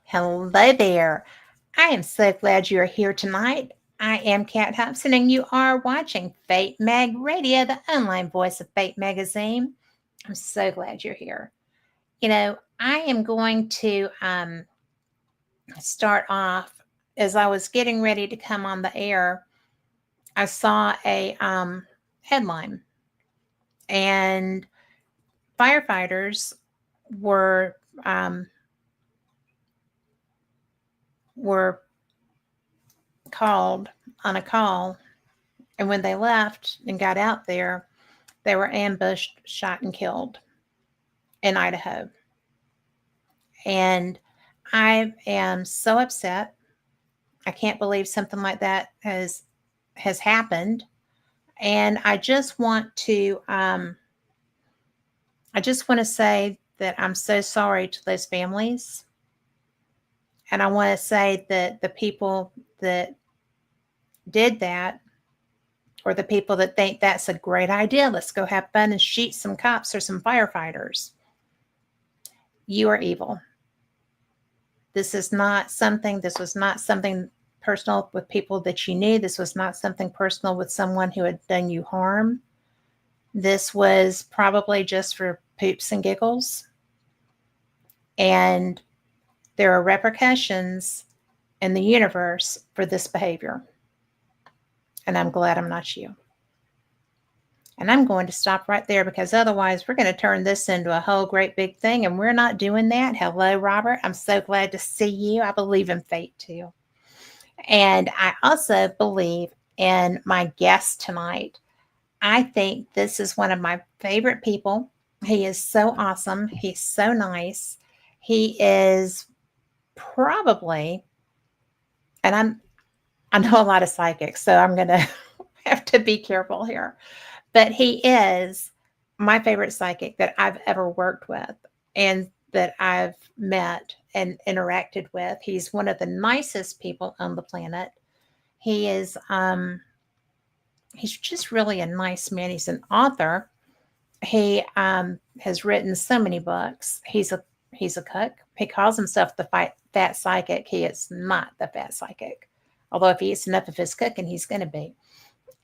Hello there. I am so glad you're here tonight. I am Kat Hobson, and you are watching Fate Mag Radio, the online voice of Fate Magazine. I'm so glad you're here. I am going to start off as I was getting ready to come on the air. I saw a headline, and firefighters were um, were called on a call, and when they left and got out there, they were ambushed, shot, and killed in Idaho. And I am so upset. I can't believe something like that has happened. And I just want to say that I'm so sorry to those families. And I want to say that the people that did that, or the people that think that's a great idea, let's go have fun and shoot some cops or some firefighters, you are evil. This was not something personal with people that you knew. This was not something personal with someone who had done you harm. This was probably just for poops and giggles. And there are repercussions in the universe for this behavior. And I'm glad I'm not you. And I'm going to stop right there, because otherwise we're going to turn this into a whole great big thing, and we're not doing that. Hello, Robert. I'm so glad to see you. I believe in fate too. And I also believe in my guest tonight. I think this is one of my favorite people. He is so awesome. He's so nice. He is probably, and I know a lot of psychics, so I'm going to have to be careful here. But he is my favorite psychic that I've ever worked with and that I've met and interacted with. He's one of the nicest people on the planet. He is he's just really a nice man. He's an author. He has written so many books. He's a cook. He calls himself the fat psychic. He is not the fat psychic. Although if he eats enough of his cooking, he's going to be.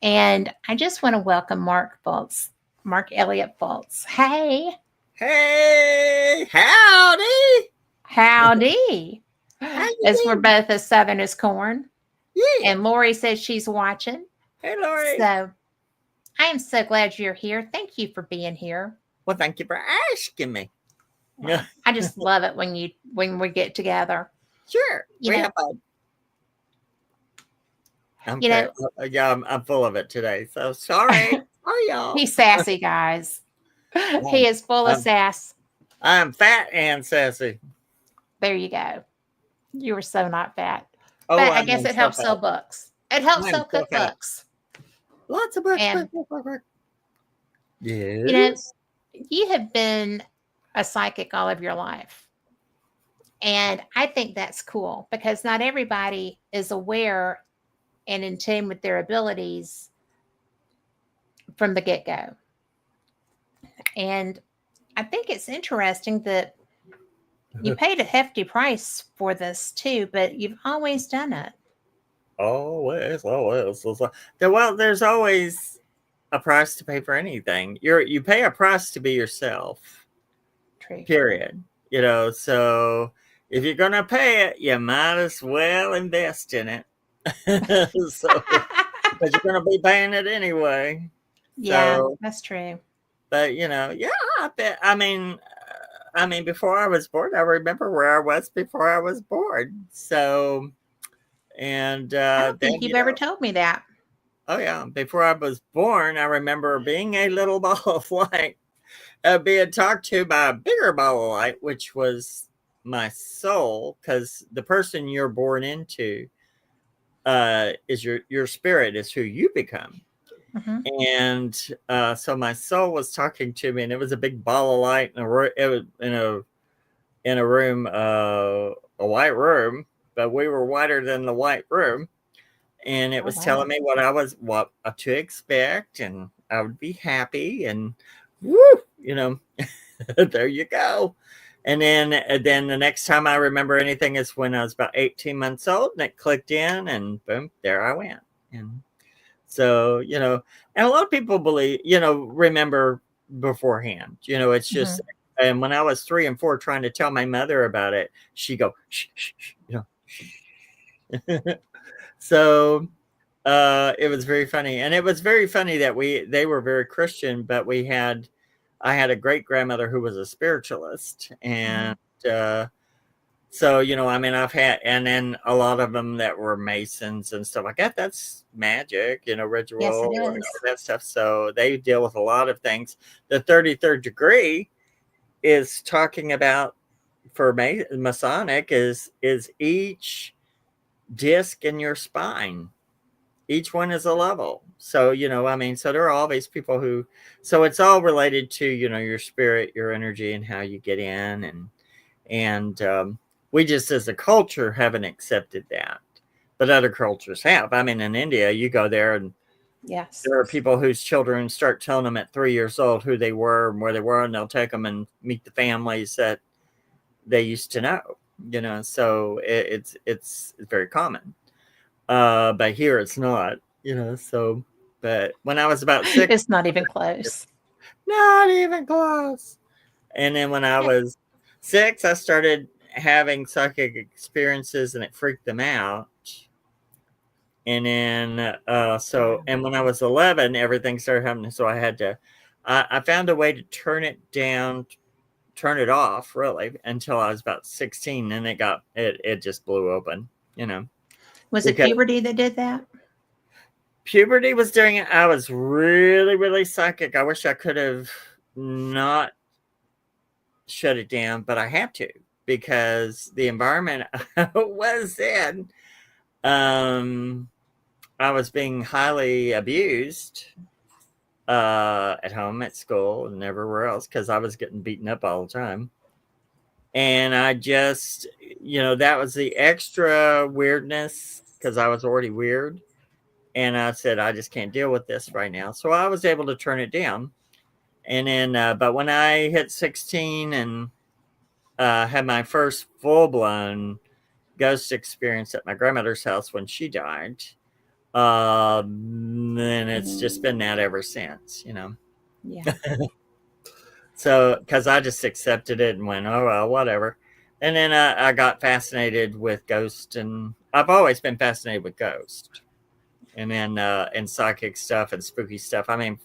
And I just want to welcome Mark Fults, Mark Elliott Fults. Hey. Hey, howdy. Howdy. As we're both as Southern as corn. Yeah. And Lori says she's watching. Hey, Lori. So I am so glad you're here. Thank you for being here. Well, thank you for asking me. Well, I just love it when we get together. Sure. We have fun. I'm full of it today. So sorry. Sorry, y'all. He's sassy, guys. He is full of sass. I'm fat and sassy. There you go. You were so not fat. Oh, but I guess it helps sell books. It helps sell cookbooks. Lots of books. And, yes. You have been a psychic all of your life. And I think that's cool, because not everybody is aware and in tune with their abilities from the get-go. And I think it's interesting that you paid a hefty price for this too, but you've always done it. Always. Well, there's always a price to pay for anything. You pay a price to be yourself. True. Period. So if you're gonna pay it, you might as well invest in it. Because you're gonna be paying it anyway. Yeah, so, that's true. But I bet. I mean, before I was born, I remember where I was before I was born. So, and I don't think you've ever told me that. Oh yeah, before I was born, I remember being a little ball of light, being talked to by a bigger ball of light, which was my soul, because the person you're born into is your spirit, is who you become. Mm-hmm. And so my soul was talking to me, and it was a big ball of light, and it was in a room, a white room, but we were whiter than the white room, and it was telling me what to expect, and I would be happy, and woo, there you go. then the next time I remember anything is when I was about 18 months old, and it clicked in, and boom, there I went. And so, and a lot of people believe, remember beforehand. It's just, and when I was 3 and 4 trying to tell my mother about it, she'd go, shh, shh, shh. So it was very funny. And it was very funny that they were very Christian, but I had a great grandmother who was a spiritualist. And so, I've had, and then a lot of them that were Masons and stuff like that. That's magic, ritual, Yes, it and all is. that stuff. So they deal with a lot of things. The 33rd degree is talking about, for Masonic, is each disc in your spine. Each one is a level. So, so there are always people so it's all related to, your spirit, your energy, and how you get in. And we just, as a culture, haven't accepted that, but other cultures have. I mean, in India, you go there, and yes, there are people whose children start telling them at 3 years old who they were and where they were, and they'll take them and meet the families that they used to know. So it's very common. But here it's not, so, but when I was about 6, it's not even close. not even close. And then when I was 6, I started having psychic experiences, and it freaked them out. And then, and when I was 11, everything started happening. So I found a way to turn it off, really, until I was about 16. And it just blew open, Was it puberty that did that? Puberty was during it. I was really, really psychic. I wish I could have not shut it down, but I had to, because the environment I was in, I was being highly abused at home, at school, and everywhere else, because I was getting beaten up all the time. And I just, that was the extra weirdness, because I was already weird. And I said, I just can't deal with this right now. So I was able to turn it down. And then, but when I hit 16 and had my first full-blown ghost experience at my grandmother's house when she died, then it's just been that ever since, Yeah. So, because I just accepted it and went, oh, well, whatever. And then I got fascinated with ghosts, and I've always been fascinated with ghosts. And then and psychic stuff and spooky stuff. I mean,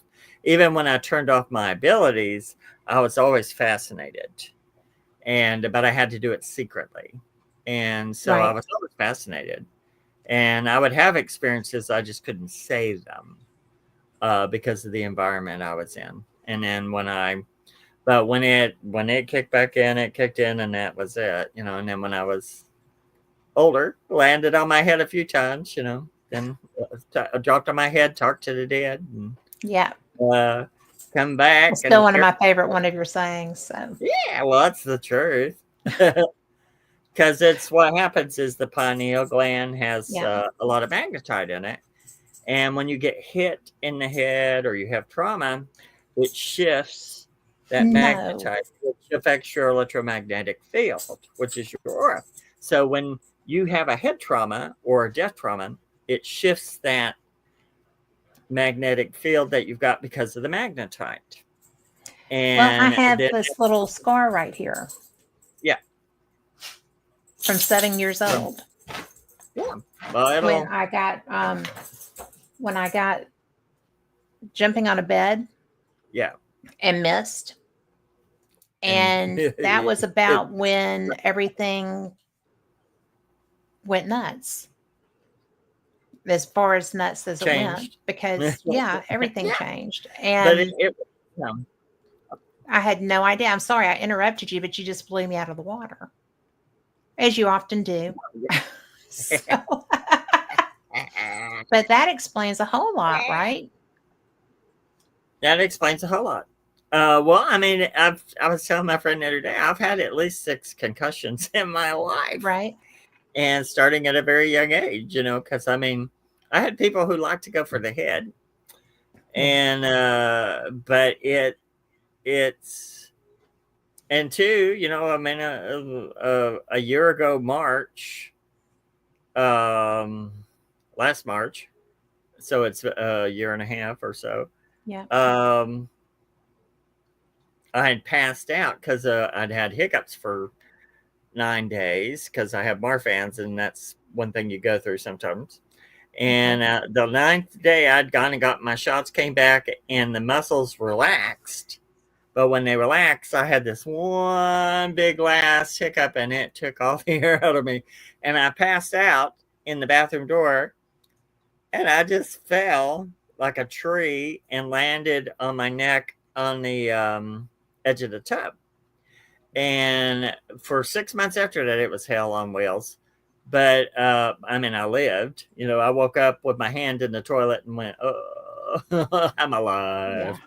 even when I turned off my abilities, I was always fascinated. But I had to do it secretly. And so I was always fascinated. And I would have experiences, I just couldn't say them because of the environment I was in. And then when it kicked back in, it kicked in, and that was it, And then when I was older, landed on my head a few times, then dropped on my head, talked to the dead, and come back. It's still one of my favorite one of your sayings. So yeah, well, that's the truth. Because it's what happens is the pineal gland has a lot of magnetite in it, and when you get hit in the head or you have trauma, it shifts that magnetite, which affects your electromagnetic field, which is your aura. So when you have a head trauma or a death trauma, it shifts that magnetic field that you've got because of the magnetite. And I have this little scar right here. Yeah. From 7 years old. Yeah. Well, when I got jumping on a bed. Yeah. And missed. And that was about when everything went nuts. As far as nuts as it went, because everything changed. And I had no idea. I'm sorry I interrupted you, but you just blew me out of the water, as you often do. But that explains a whole lot, right? That explains a whole lot. Well, I mean, I was telling my friend the other day, I've had at least 6 concussions in my life, right? And starting at a very young age, because I mean, I had people who like to go for the head, and but it's And two, I mean, a year ago, March, last March, so it's a year and a half or so. Yeah. I had passed out because I'd had hiccups for 9 days because I have Marfans, and that's one thing you go through sometimes. And the ninth day, I'd gone and got my shots, came back, and the muscles relaxed. But when they relaxed, I had this one big last hiccup, and it took all the air out of me. And I passed out in the bathroom door, and I just fell like a tree and landed on my neck on the edge of the tub. And for 6 months after that, it was hell on wheels. But I mean, I lived. I woke up with my hand in the toilet and went, "Oh, I'm alive." Yeah.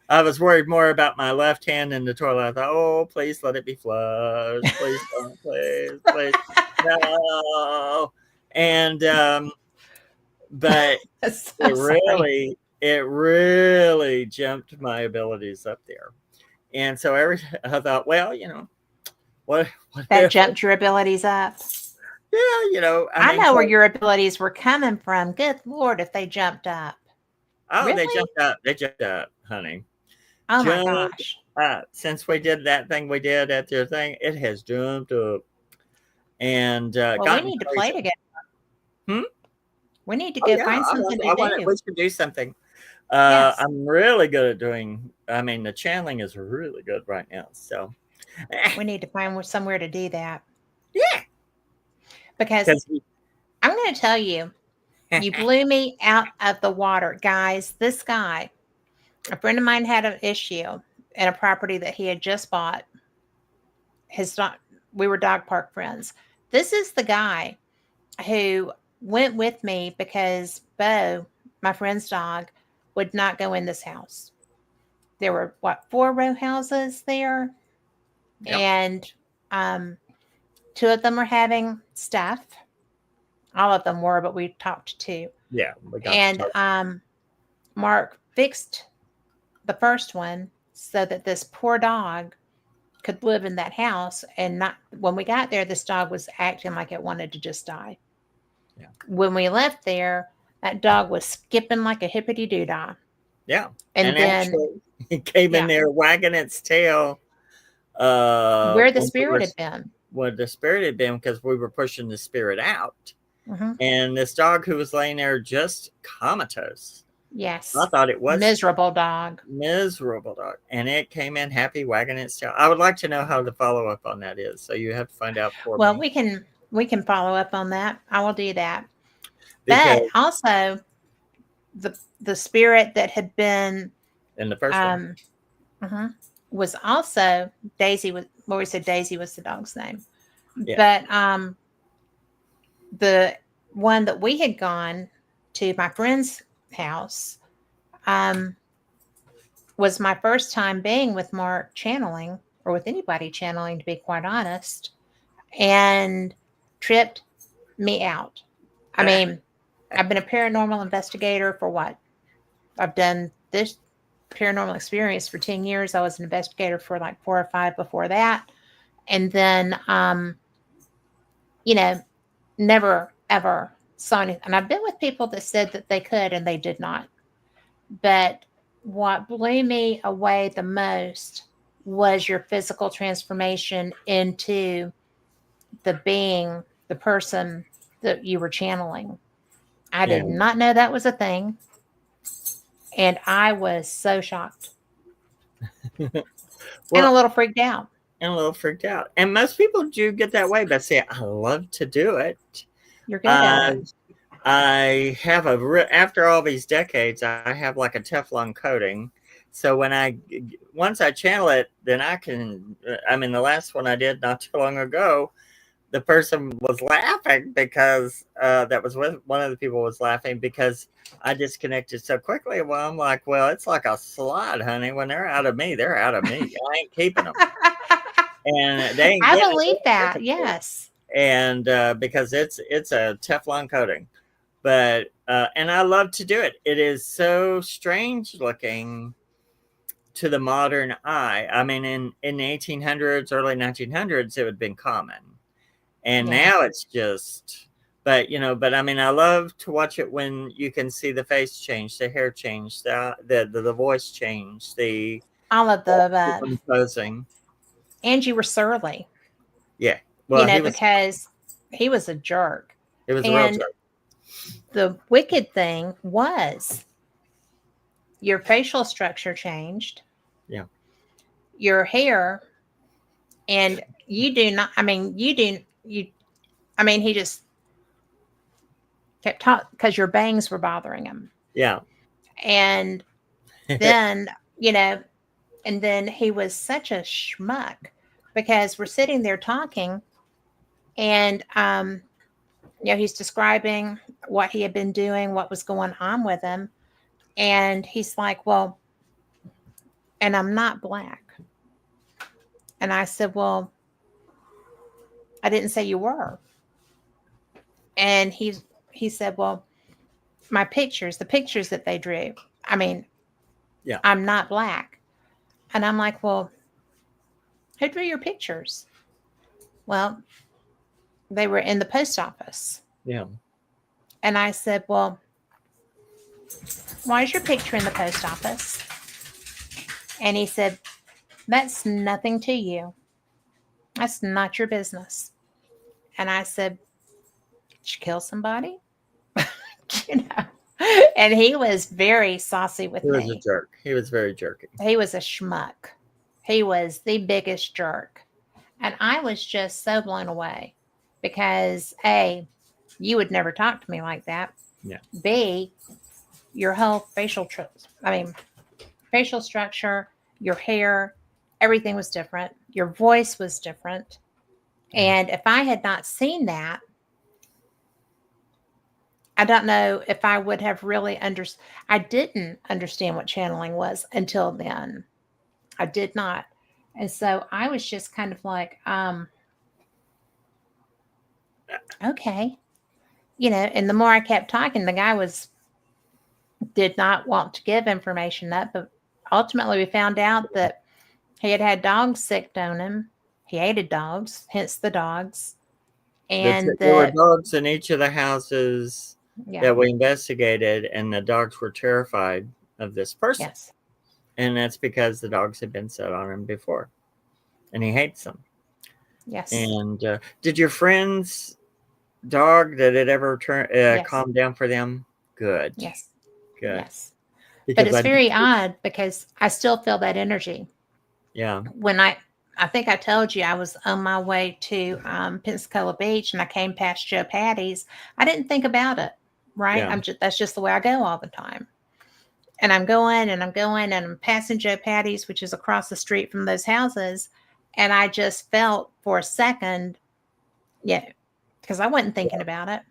I was worried more about my left hand in the toilet. I thought, "Oh, please let it be flushed. Please don't, please, no." And but So sorry. it really jumped my abilities up there. And so I thought, well, what That if, jumped your abilities up. yeah, I mean, know where your abilities were coming from. Good Lord, if they jumped up. oh, they Really? jumped up. They jumped up, honey. Oh my Jumped gosh. up. Since we did that thing we did at your thing, it has jumped up and Well, we gotten need to play crazy. together. Hmm? We need to Oh go yeah, find something to I want it. do. We should do something. Yes. I'm really good at doing. I mean, the channeling is really good right now. So, We need to find somewhere to do that. yeah, Because because I'm going to tell you, you blew me out of the water. Guys, this guy, a friend of mine had an issue at a property that he had just bought. We were dog park friends. This is the guy who went with me because Bo, my friend's dog, would not go in this house. There were, what, 4 row houses there? yep, And 2 of them were having stuff. All of them were, but we talked to 2. yeah, we got to And talk. Mark fixed the first one so that this poor dog could live in that house. And not when we got there, this dog was acting like it wanted to just die. Yeah. When we left there, that dog was skipping like a hippity doo dah. Yeah, And and then, actually, it came in yeah, there wagging its tail. where the When we spirit were had been. When the spirit had been, because we were pushing the spirit out, Hmm. and this dog who was laying there just comatose. I Yes. thought it was Miserable dog. miserable dog, and it came in happy, wagging its tail. I would like to know how the follow up on that is, so you have to find out for Well, me we can follow up on that. I will do that. But because also the spirit that had been in the first one, um was also Daisy was well, we said Daisy was the dog's name. yeah, But the one that we had gone to my friend's house was my first time being with Mark channeling or with anybody channeling, to be quite honest, and tripped me out. I mean, I've been a paranormal investigator for what? I've done this paranormal experience for 10 years. I was an investigator for like 4 or 5 before that. And then, never ever saw anything. And I've been with people that said that they could and they did not. But what blew me away the most was your physical transformation into the being, the person that you were channeling. I yeah. did not know that was a thing. And I was so shocked and a Well, little freaked out. and a little freaked out, and most people do get that way. But see, I love to do it. You're good at Uh, it. I have after all these decades, I have like a Teflon coating. So once I channel it, then I can. I mean, the last one I did not too long ago, the person was laughing because that was with one of the people was laughing because I disconnected so quickly. Well, I'm like, well, it's like a slide, honey. When they're out of me, they're out of me. I ain't keeping them, and they ain't I getting believe that. it. Yes. And because it's a Teflon coating. But and I love to do it. It is so strange looking to the modern eye. I mean, in the 1800s, early 1900s, it would have been common. And Yeah. now it's just, but I mean, I love to watch it when you can see the face change, the hair change, the voice change, the All of the posing. and you were surly, Yeah. Well, because he was a jerk. it was a real And joke. the wicked thing was your facial structure changed. Yeah. Your hair, and you do not, I mean, he just kept talking because your bangs were bothering him. Yeah. And then, and then he was such a schmuck because we're sitting there talking and, he's describing what he had been doing, what was going on with him. And he's like, well, and I'm not black. And I said, well, I didn't say you were. And he said, well, the pictures that they drew, I mean, Yeah. I'm not black. And I'm like, well, who drew your pictures? Well, they were in the post office. Yeah. And I said, well, why is your picture in the post office? And he said, that's nothing to you. That's not your business. And I said, did you kill somebody? And he was very saucy with me. He was a jerk. He was very jerky. He was a schmuck. He was the biggest jerk. And I was just so blown away because A, you would never talk to me like that. Yeah. B, your whole facial structure, your hair, everything was different. Your voice was different. And if I had not seen that, I don't know if I would have really I didn't understand what channeling was until then. I did not. And so I was just kind of like, okay. And the more I kept talking, the guy did not want to give information up, but ultimately we found out that he had dogs sicked on him. He hated dogs, hence the dogs. And there were dogs in each of the houses that we investigated, and the dogs were terrified of this person. Yes. And that's because the dogs had been set on him before, and he hates them. Yes. And did your friend's dog, did it ever calm down for them? Good. Yes. Good. Yes. Because but it's very odd because I still feel that energy. Yeah. When I think I told you I was on my way to Pensacola Beach and I came past Joe Patty's, I didn't think about it. Right. Yeah. That's just the way I go all the time. And I'm going and I'm passing Joe Patty's, which is across the street from those houses. And I just felt for a second, because I wasn't thinking about it.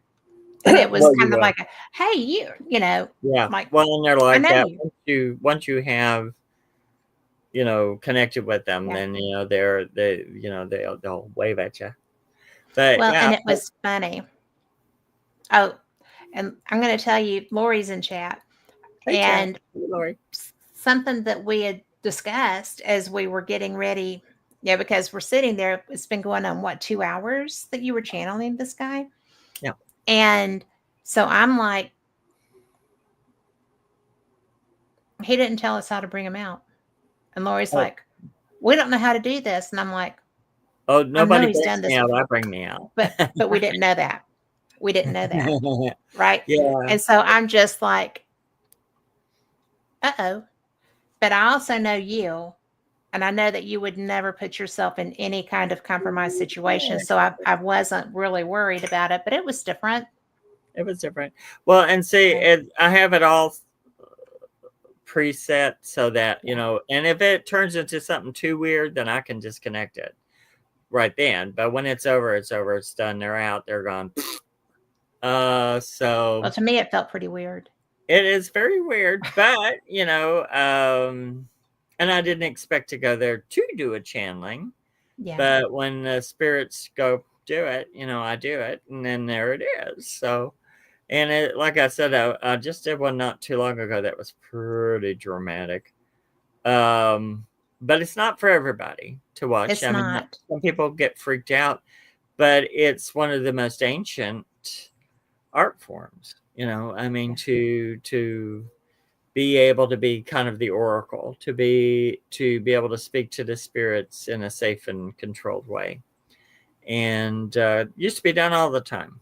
And it was kind of like, hey, Yeah. like, well, and they're like that. You. Once you have, connected with them, then, they'll wave at you. But and it was funny. Oh, and I'm going to tell you, Lori's in chat. Hey, and Lori. Something that we had discussed as we were getting ready, because we're sitting there, it's been going on 2 hours that you were channeling this guy. Yeah. And so I'm like, he didn't tell us how to bring him out. And Lori's like, we don't know how to do this. And I'm like, oh, nobody brings me out. I bring me out. But we didn't know that. We didn't know that. Right. Yeah. And so I'm just like, uh-oh. But I also know you, and I know that you would never put yourself in any kind of compromised situation. So I wasn't really worried about it, but it was different. It was different. Well, and see, I have it all preset so that, and if it turns into something too weird, then I can disconnect it right then. But when it's over, it's over. It's done. They're out. They're gone. So. Well, to me, it felt pretty weird. It is very weird, but, and I didn't expect to go there to do a channeling. Yeah. But when the spirits go do it, I do it, and then there it is. So, and like I said, I just did one not too long ago that was pretty dramatic. But it's not for everybody to watch. It's I mean, not. some people get freaked out, but it's one of the most ancient art forms. I mean, Yeah. to be able to be kind of the oracle, to be able to speak to the spirits in a safe and controlled way, and used to be done all the time.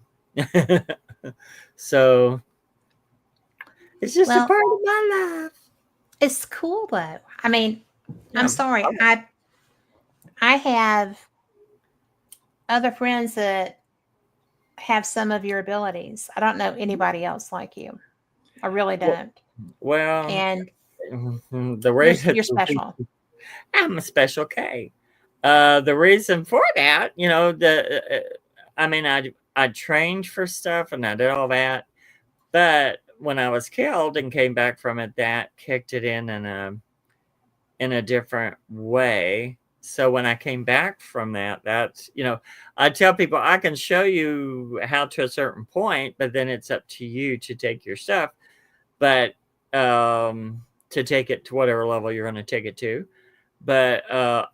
So it's just a Well, part of my life. it's cool though. I mean, I'm Yeah. sorry. I have other friends that have some of your abilities. I don't know anybody else like you. I really don't. Well, And the you're reason special. I'm a special K. The reason for that, I mean, I trained for stuff and I did all that, but when I was killed and came back from it, that kicked it in a different way. So when I came back from that, I tell people I can show you how to a certain point, but then it's up to you to take your stuff, but to take it to whatever level you're going to take it to. But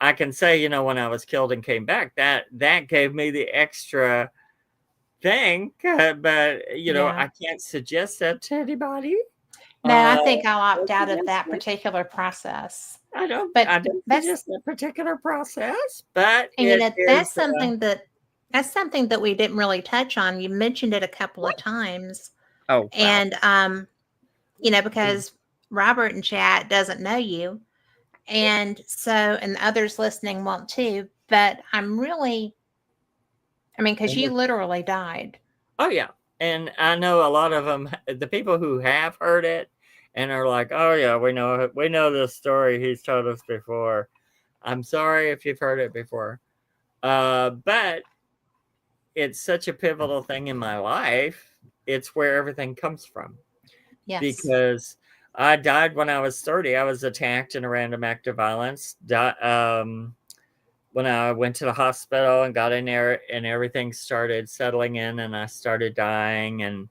I can say, when I was killed and came back, that gave me the extra thing. But Yeah. I can't suggest that to anybody. No, I Uh, think I'll opt don't out of suggest that it. particular process. I don't. But I don't that's suggest that particular process, but and you it know, is. that's something that we didn't really touch on. You mentioned it a couple of What? times. Oh well. And because Robert in chat doesn't know you, and so and others listening won't too, but because you literally died. Oh yeah, and I know a lot of them. The people who have heard it and are like, "Oh yeah, we know this story. He's told us before." I'm sorry if you've heard it before, but it's such a pivotal thing in my life. It's where everything comes from Yes. because I died when I was 30. I was attacked in a random act of violence. When I went to the hospital and got in there, and everything started settling in, and I started dying, and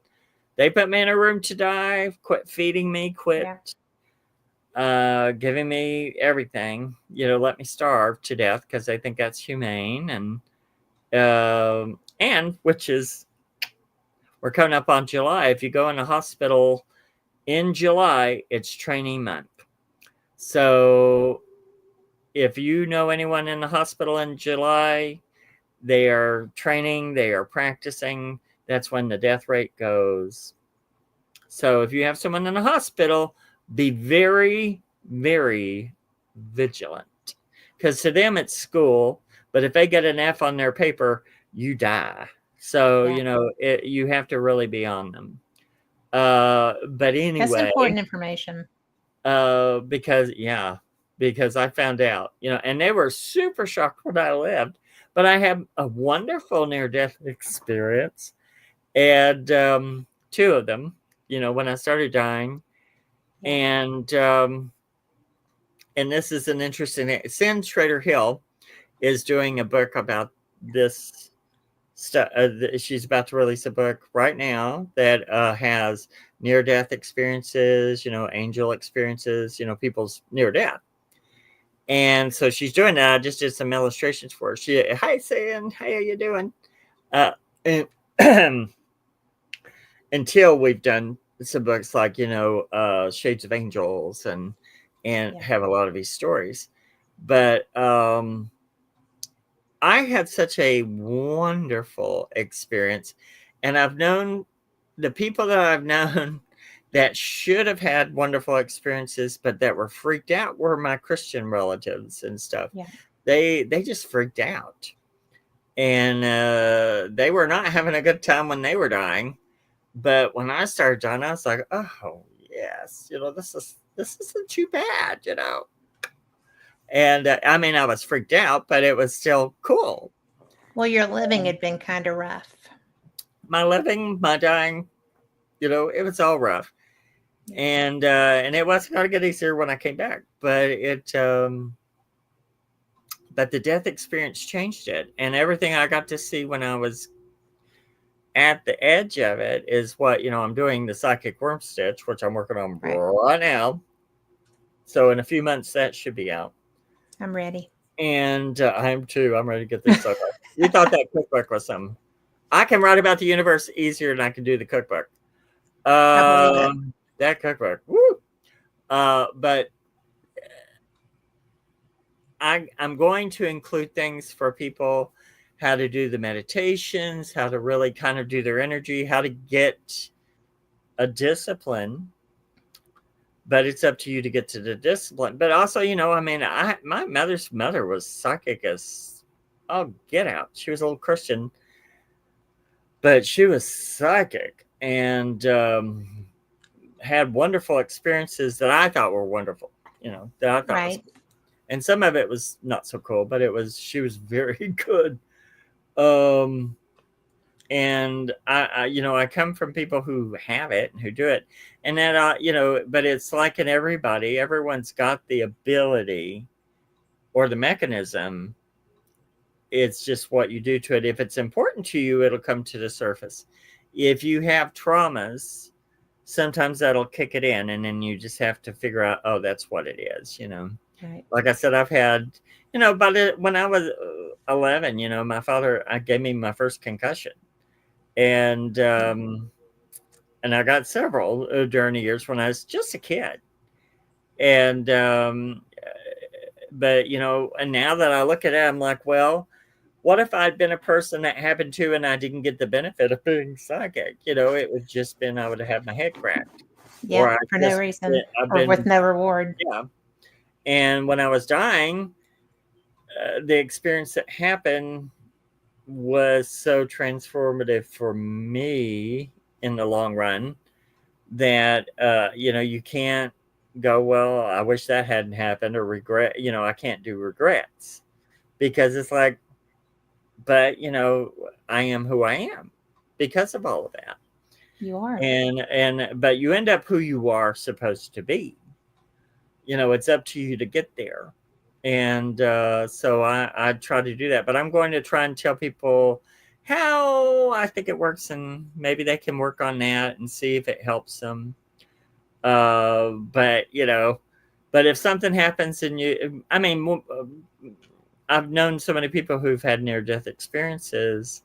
they put me in a room to die, quit feeding me, quit Yeah. giving me everything, let me starve to death because they think that's humane. And which is, we're coming up on July. If you go in the hospital in July, it's training month. So if you know anyone in the hospital in July, they are training, they are practicing. That's when the death rate goes. So if you have someone in the hospital, be very, very vigilant. Because to them, it's school. But if they get an F on their paper, you die. So, Yeah. you have to really be on them. But That's anyway, important information. because I found out, and they were super shocked when I lived. But I had a wonderful near-death experience, and two of them, when I started dying, Yeah. and this is an interesting thing. Sin Schrader Hill is doing a book about this stuff. She's about to release a book right now that has near-death experiences, angel experiences, people's near-death. And so she's doing that. I just did some illustrations for her. Hi, Sin, how are you doing? And until we've done some books like Shades of Angels and Yeah. have a lot of these stories. But I had such a wonderful experience, and I've known the people that I've known that should have had wonderful experiences but that were freaked out were my Christian relatives and stuff. Yeah. They just freaked out, and they were not having a good time when they were dying. But when I started dying, I was like, oh yes, this isn't too bad. And I mean, I was freaked out, but it was still cool. Well, your living had been kind of rough. My living, my dying, it was all rough, Yeah. and it wasn't going to get easier when I came back. But the death experience changed it, and everything I got to see when I was at the edge of it is what I'm doing the psychic worm stitch, which I'm working on Right. right now. So in a few months, that should be out. I'm ready. And I am too. I'm ready to get this stuff out. You thought that cookbook was something. I can write about the universe easier than I can do the cookbook. I believe it. That cookbook. Woo! But I'm going to include things for people, how to do the meditations, how to really kind of do their energy, how to get a discipline. But it's up to you to get to the discipline. But also, I mean, my mother's mother was psychic as get out. She was a little Christian, but she was psychic and had wonderful experiences that I thought were wonderful. That I thought was Right. cool. And some of it was not so cool, but she was very good. And I come from people who have it and who do it, and that but it's like in everyone's got the ability or the mechanism. It's just what you do to it. If it's important to you, it'll come to the surface. If you have traumas, sometimes that'll kick it in, and then you just have to figure out, oh, that's what it is. Right. Like I said, I've had, when I was 11, my father gave me my first concussion. And I got several during the years when I was just a kid. And but and now that I look at it, I'm like, well, what if I'd been a person that happened to and I didn't get the benefit of being psychic? It would just been I would have had my head cracked, or Yeah, for no reason I've or with been no reward. yeah. And when I was dying, the experience that happened was so transformative for me in the long run that you can't go, well, I wish that hadn't happened, or regret. I can't do regrets, because it's like, but I am who I am because of all of that. You are. But you end up who you are supposed to be. It's up to you to get there. And so I try to do that, but I'm going to try and tell people how I think it works, and maybe they can work on that and see if it helps them. But if something happens and I've known so many people who've had near-death experiences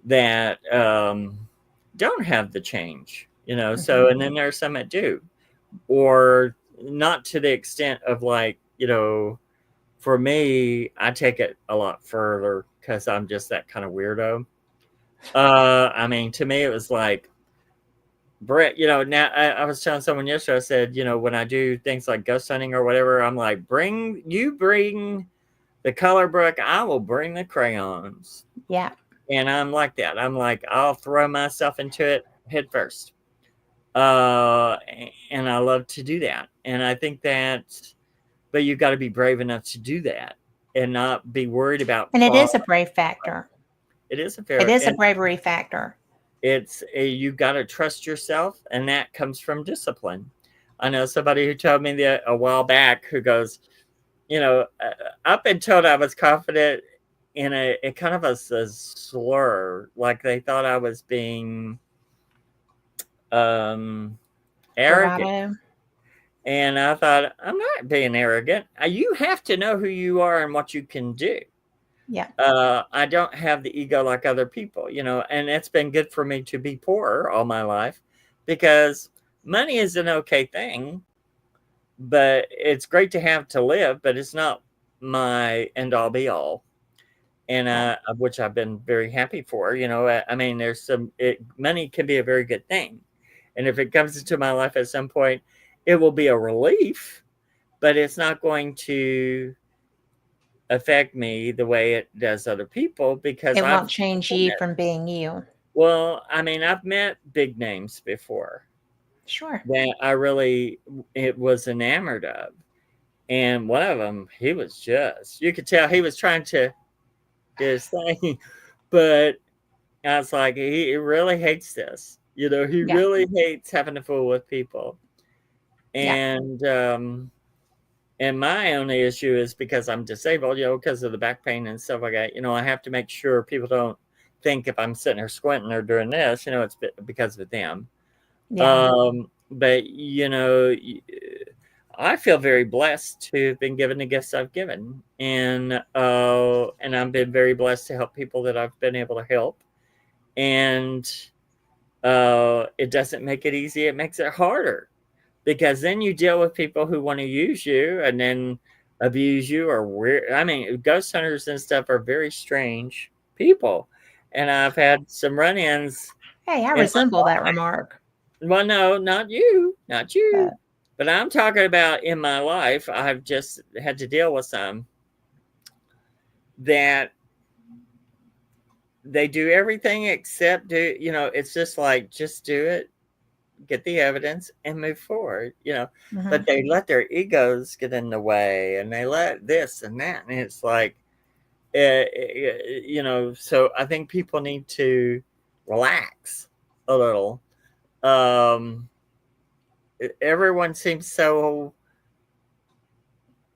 that don't have the change, so, and then there are some that do, or not to the extent of, like, for me, I take it a lot further because I'm just that kind of weirdo. To me, it was like, Brett, now I was telling someone yesterday, I said, when I do things like ghost hunting or whatever, I'm like, bring the color book, I will bring the crayons. Yeah. And I'm like that. I'm like, I'll throw myself into it head first. And I love to do that. And I think that, but you've got to be brave enough to do that and not be worried about And it falling. is a brave factor. It is It is a bravery factor. You've got to trust yourself, and that comes from discipline. I know somebody who told me that a while back, who goes, up until I was confident in it kind of a slur, like they thought I was being arrogant. Bravado. And I thought, I'm not being arrogant. You have to know who you are and what you can do. Yeah. I don't have the ego like other people, and it's been good for me to be poor all my life, because money is an okay thing, but it's great to have to live, but it's not my end all be all. And which I've been very happy for. There's money can be a very good thing, and if it comes into my life at some point, it will be a relief, but it's not going to affect me the way it does other people, because it won't change you from being you. Well, I've met big names before. Sure. That I really was enamored of, and one of them, he was just, you could tell he was trying to do his thing, but I was like, he really hates this. He really hates having to fool with people. And and my only issue is because I'm disabled, because of the back pain and stuff like that. I have to make sure people don't think if I'm sitting here squinting or doing this, it's because of them. Yeah. But I feel very blessed to have been given the gifts I've given, and I've been very blessed to help people that I've been able to help. And it doesn't make it easy; it makes it harder, because then you deal with people who want to use you and then abuse you, or weird. I mean, ghost hunters and stuff are very strange people, and I've had some run-ins Hey, I in resemble that remark. well, no, not you, not you. But But I'm talking about in my life, I've just had to deal with some that they do everything except do, it's just like, just do it, get the evidence, and move forward, But mhm. they let their egos get in the way, and they let this and that. And it's like, so I think people need to relax a little. Um, Everyone seems so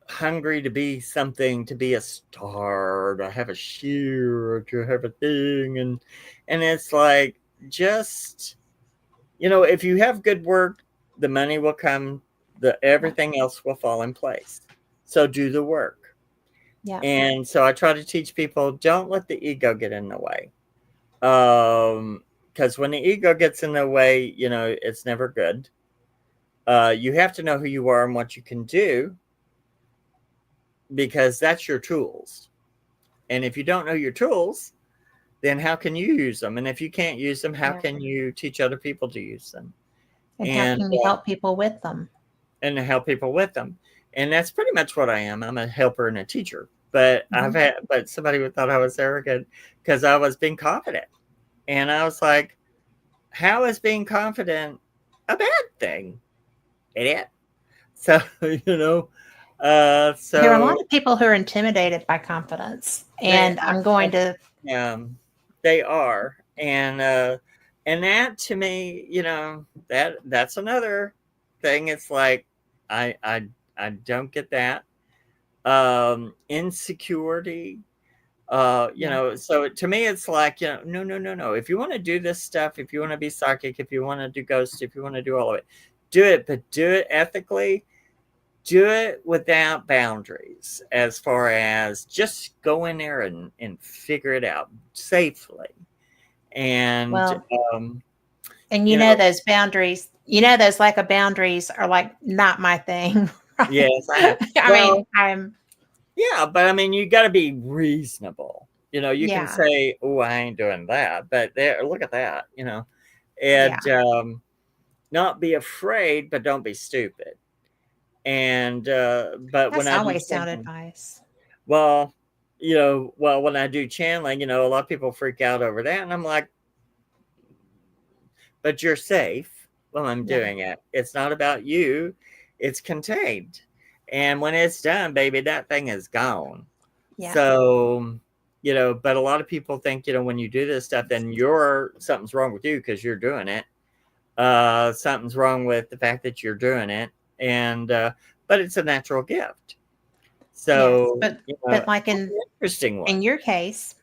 hungry to be something, to be a star, to have a shoe, to have a thing, and it's like, just, if you have good work, the money will come, the Yeah. everything else will fall in place. So do the work. Yeah. And so I try to teach people, don't let the ego get in the way. Because when the ego gets in the way, it's never good. You have to know who you are and what you can do, because that's your tools. And if you don't know your tools, then how can you use them? And if you can't use them, how Yeah. can you teach other people to use them? And how And can you help people with them? and to help people with them. And that's pretty much what I am. I'm a helper and a teacher. But Mhm. but somebody would thought I was arrogant because I was being confident. And I was like, how is being confident a bad thing? Idiot. So, There are a so lot of people who are intimidated by confidence, they and I'm going to. they are. And that, to me, that's another thing. It's like, I don't get that. Insecurity. Yeah. So to me, it's like, no, no, no, no. If you want to do this stuff, if you want to be psychic, if you want to do ghosts, if you want to do all of it, do it, but do it ethically. Do it without boundaries, as far as just go in there and figure it out safely. And, Well, um, and you know, those boundaries. Those lack of boundaries are like not my thing. Right? yes, I know. I mean, Well, I'm. yeah, but I mean, you got to be reasonable. You can Yeah. say, "Oh, I ain't doing that," but there, look at that. Yeah. And not be afraid, but don't be stupid. And but when That's I do always sound channeling, advice. well, when I do channeling, a lot of people freak out over that, and I'm like, but you're safe while I'm Yeah. doing it. It's not about you. It's contained. And when it's done, baby, that thing is gone. Yeah. So, but a lot of people think, when you do this stuff, then something's wrong with you because you're doing it. Something's wrong with the fact that you're doing it. And, but it's a natural gift. Yes. So, But like that's an interesting one. in your case,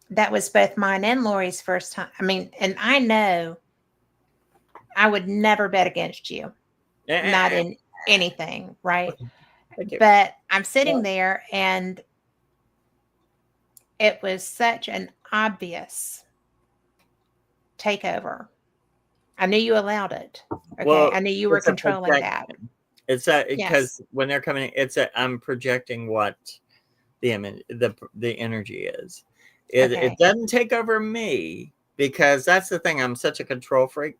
that was both mine and Lori's first time. I mean, and I know I would never bet against you, not Eh, in anything, right? Thank you. But I'm sitting Well, there and it was such an obvious takeover. I knew you allowed it. Okay. well, I knew you were it's a controlling that. projection. It's a Yes. because when they're coming, I'm projecting what the image, the energy is. It Okay. doesn't take over me, because that's the thing. I'm such a control freak.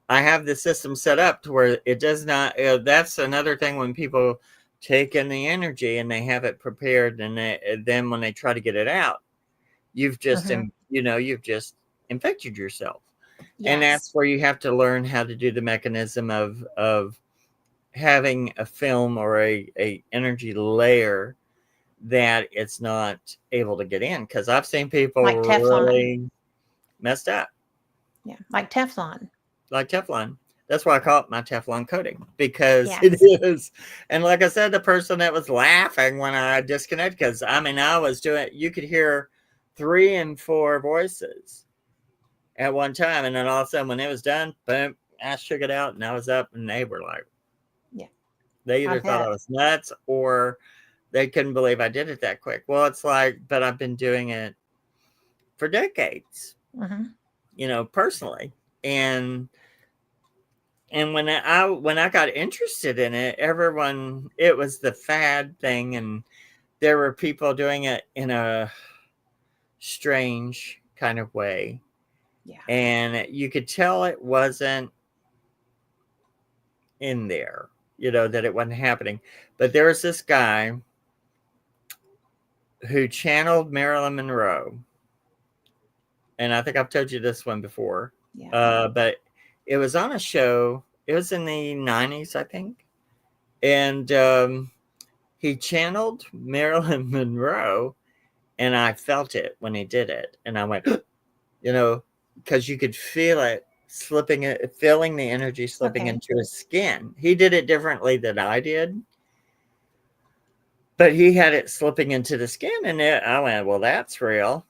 I have the system set up to where it does not. That's another thing, when people take in the energy and they have it prepared, and then when they try to get it out, Hmm. you've just infected yourself. And that's Yes. where you have to learn how to do the mechanism of having a film or a energy layer that it's not able to get in, because I've seen people Like Teflon. really messed up, Yeah. Like Teflon. like Teflon. That's why I call it my Teflon coating, because it Yes. is. And like I said, the person that was laughing when I disconnected, because I mean, I was doing, you could hear 3 and 4 voices at one time, and then all of a sudden when it was done, boom, I shook it out and I was up, and they were like, They I either thought I bet. was nuts or they couldn't believe I did it that quick. Well, it's like, but I've been doing it for decades, Hmm. personally. And when I got interested in it, it was the fad thing, and there were people doing it in a strange kind of way. Yeah. And you could tell it wasn't in there, that it wasn't happening. But there was this guy who channeled Marilyn Monroe. And I think I've told you this one before. Yeah. But it was on a show. It was in the 90s, I think. And he channeled Marilyn Monroe, and I felt it when he did it. And I went, because you could feel it feeling the energy slipping Okay. into his skin. He did it differently than I did, but he had it slipping into the skin, and I went, well, that's real.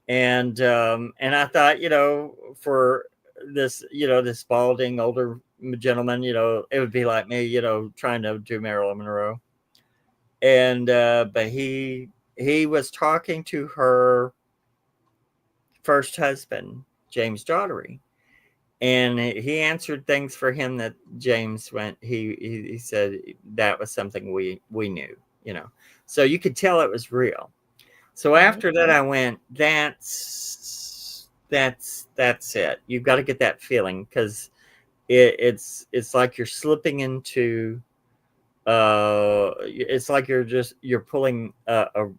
And I thought, for this balding older gentleman, it would be like me, trying to do Marilyn Monroe. And but he was talking to her first husband, James Daughtery, and he answered things for him that James went. He said that was something we knew, so you could tell it was real. So Right. after that, I went, that's it. You've got to get that feeling, because it's like you're slipping into, it's like you're pulling a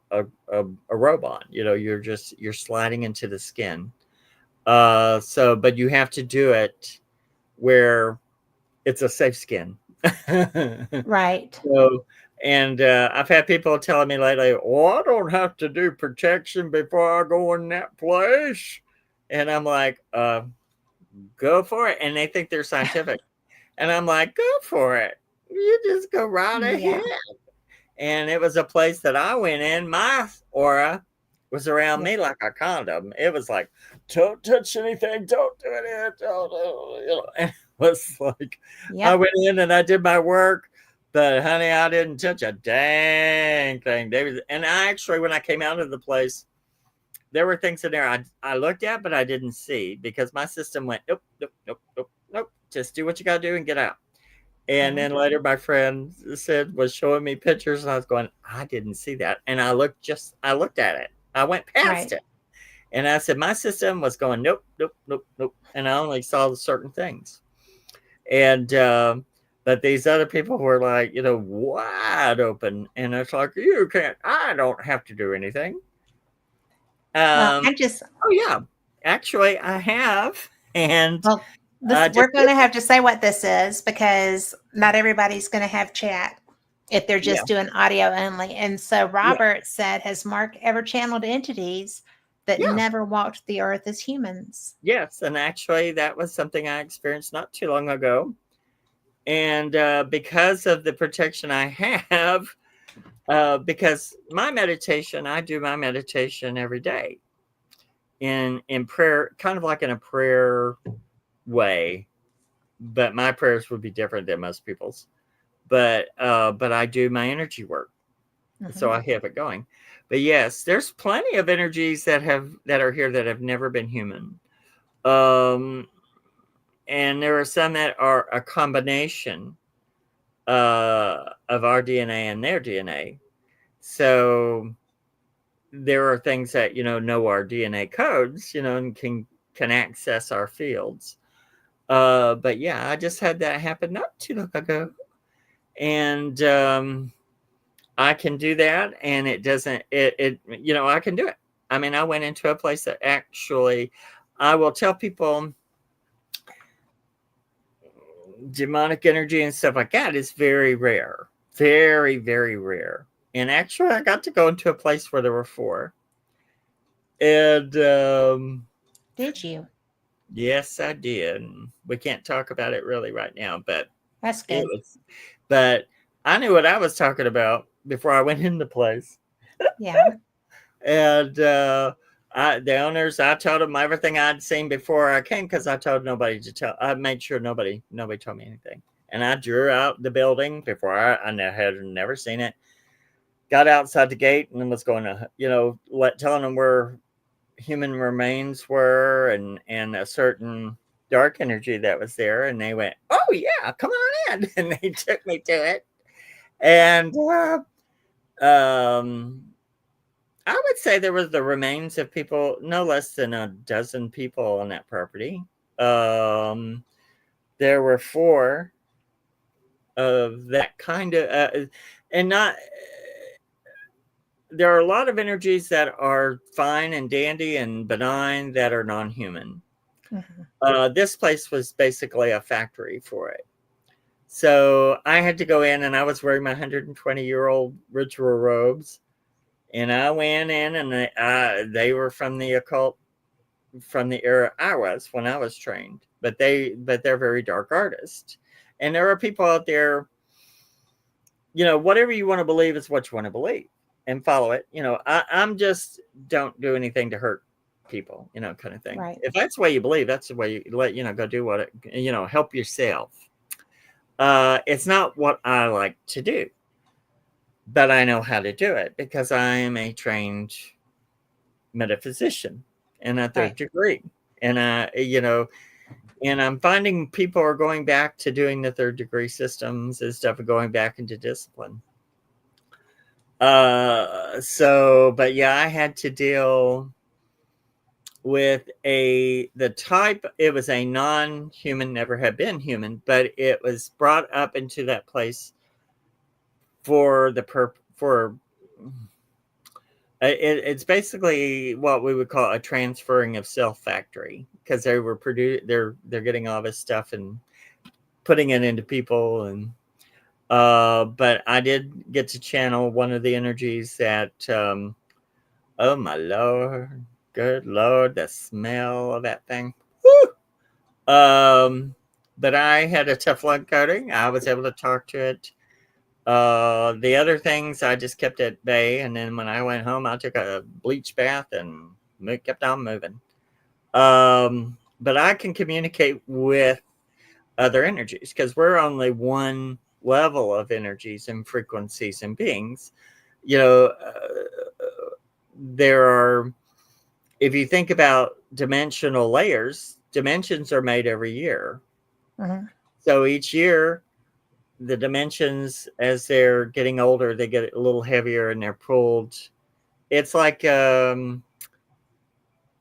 robot. You're sliding into the skin. But you have to do it where it's a safe skin. Right. So, and I've had people telling me lately, "Oh, I don't have to do protection before I go in that place," and I'm like, "Go for it," and they think they're scientific, and I'm like, "Go for it. You just go right ahead." Yeah. And it was a place that I went in. My aura was around Yeah. me like a condom. It was like, don't touch anything, don't do it, don't do. And it was like, I Yep. went in and I did my work, but honey, I didn't touch a dang thing. And I actually, when I came out of the place, there were things in there I looked at, but I didn't see, because my system went, nope, nope, nope, nope, nope. Just do what you got to do and get out. And Yeah. then later my friend was showing me pictures, and I was going, I didn't see that. And I looked at it. I went past Right. it. And I said, my system was going, nope, nope, nope, nope. And I only saw certain things. And, but these other people were like, wide open. And it's like, I don't have to do anything. Well, Oh yeah, actually I have. And well, I just we're going to have to say what this is, because not everybody's going to have chat if they're yeah, just doing audio only. And so yeah, Robert said, has Mark ever channeled entities that yeah. never walked the earth as humans? Yes, and actually, that was something I experienced not too long ago. And because of the protection I have, because I do my meditation every day in prayer, kind of like in a prayer way, but my prayers would be different than most people's. But I do my energy work, so Hmm. I have it going. But yes, there's plenty of energies that are here that have never been human. Um, and there are some that are a combination of our DNA and their DNA. So there are things that know our DNA codes, and can access our fields. But yeah, I just had that happen not too long ago, and I can do that, and it doesn't. I can do it. I mean, I went into a place that actually, I will tell people, demonic energy and stuff like that is very rare. Very, very rare. And actually, I got to go into a place where there were 4. And Did you? yes, I did. We can't talk about it really right now, but That's it good. was, but I knew what I was talking about before I went in the place. Yeah. And the owners, I told them everything I'd seen before I came, because I told nobody to tell. I made sure nobody told me anything. And I drew out the building before I had never seen it. Got outside the gate and was going to, telling them where human remains were and a certain dark energy that was there. And they went, "Oh yeah, come on in." And they took me to it. And I would say there was the remains of people, no less than a dozen people on that property. There were 4 of that kind of, and not. There are a lot of energies that are fine and dandy and benign that are non-human. This place was basically a factory for it. So I had to go in, and I was wearing my 120-year-old ritual robes. And I went in, and they were from the occult, from the era I was when I was trained. But they're very dark artists. And there are people out there, whatever you want to believe is what you want to believe and follow it. I'm just don't do anything to hurt people, kind of thing. Right. If that's the way you believe, that's the way you go do what help yourself. It's not what I like to do, but I know how to do it because I am a trained metaphysician and a third degree. And and I'm finding people are going back to doing the 3rd degree systems and stuff and going back into discipline. But yeah, I had to deal with the type. It was a non-human, never had been human, but it was brought up into that place for it's basically what we would call a transferring of self factory, because they were they're getting all this stuff and putting it into people. And but I did get to channel one of the energies that oh my Lord, good Lord, the smell of that thing. Woo! But I had a Teflon coating. I was able to talk to it. The other things I just kept at bay, and then when I went home, I took a bleach bath and kept on moving. But I can communicate with other energies because we're only one level of energies and frequencies and beings. There are, if you think about dimensional layers, dimensions are made every year. So each year, the dimensions, as they're getting older, they get a little heavier and they're pulled. It's like, and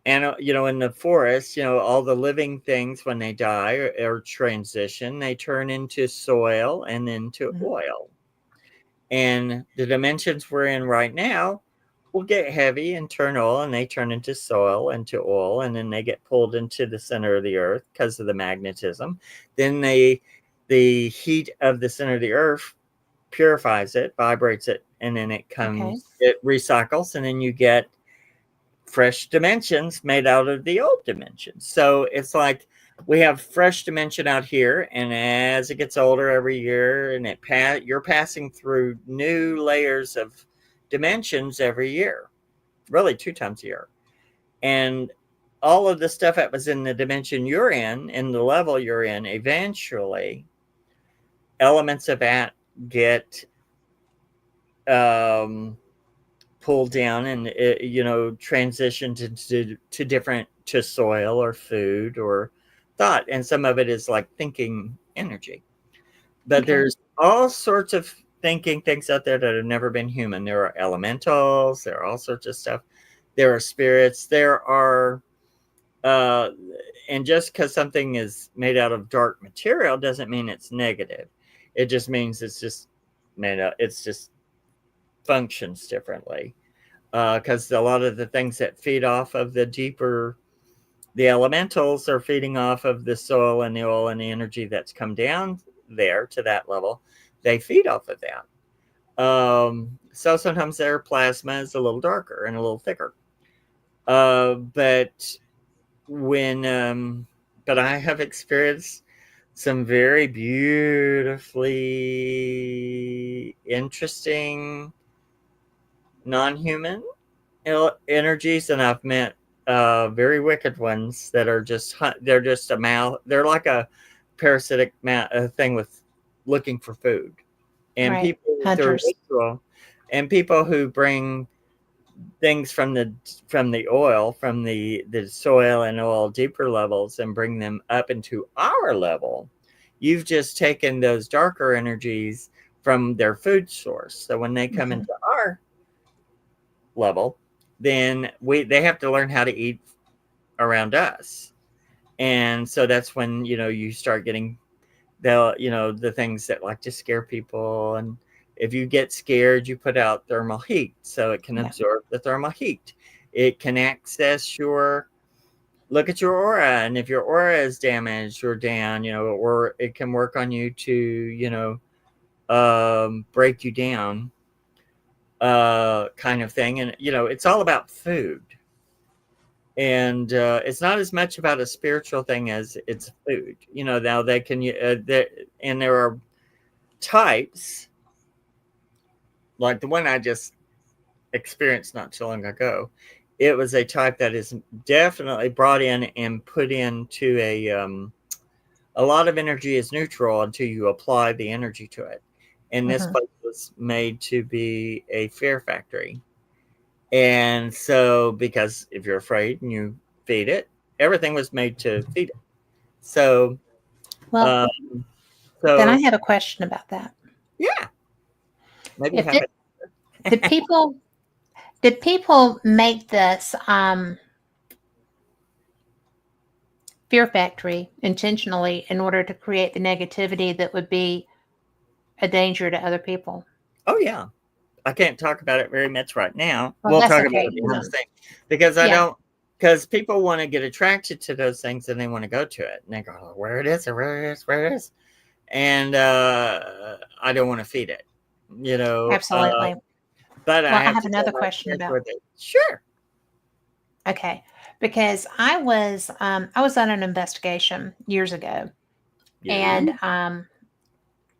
in the forest, all the living things, when they die or transition, they turn into soil and into oil. And the dimensions we're in right now will get heavy and turn oil, and they turn into soil, into oil, and then they get pulled into the center of the earth because of the magnetism. Then the heat of the center of the earth purifies it, vibrates it, and then it comes, it recycles, and then you get fresh dimensions made out of the old dimensions. So it's like we have fresh dimension out here, and as it gets older every year, and you're passing through new layers of dimensions every year, really 2 times a year. And all of the stuff that was in the dimension you're in the level you're in, eventually elements of that get pulled down and transitioned to soil or food or thought. And some of it is like thinking energy, but there's all sorts of thinking things out there that have never been human. There are elementals, there are all sorts of stuff, there are spirits, there are and just because something is made out of dark material doesn't mean it's negative. It just means it's just made up, it's just functions differently, because a lot of the things that feed off of the elementals are feeding off of the soil and the oil and the energy that's come down there to that level. They feed off of that. So sometimes their plasma is a little darker and a little thicker. But I have experienced some very beautifully interesting non-human energies, and I've met very wicked ones that are just, they're just they're like a parasitic thing with looking for food. And Right. people through Hunters. ritual, and people who bring things from the oil, from the soil and oil deeper levels, and bring them up into our level. You've just taken those darker energies from their food source. So when they come Mhm. into our level, then they have to learn how to eat around us. And so that's when, you start getting the things that like to scare people. And if you get scared, you put out thermal heat so it can Yeah. absorb the thermal heat. It can access look at your aura, and if your aura is damaged or down, or it can work on you to, break you down, kind of thing. And it's all about food. And it's not as much about a spiritual thing as it's food. Now they can, and there are types like the one I just experienced not too long ago. It was a type that is definitely brought in and put into a lot of energy is neutral until you apply the energy to it. And this Mhm. place was made to be a fear factory. And so, because if you're afraid and you feed it, everything was made to feed it. So, Well, um, then I so have a question about that. yeah, maybe you If have it it. did people did people make this fear factory intentionally in order to create the negativity that would be a danger to other people? Oh yeah, I can't talk about it very much right now. Well, We'll that's talk about okay. it behind the thing because I Yeah, don't. Because people want to get attracted to those things and they want to go to it and they go, oh, where it is, or where it is, where it is, and I don't want to feed it, you know. absolutely. But I Well, I have have to tell another my question friends about. where they sure, Okay, because I was on an investigation years ago, yeah, and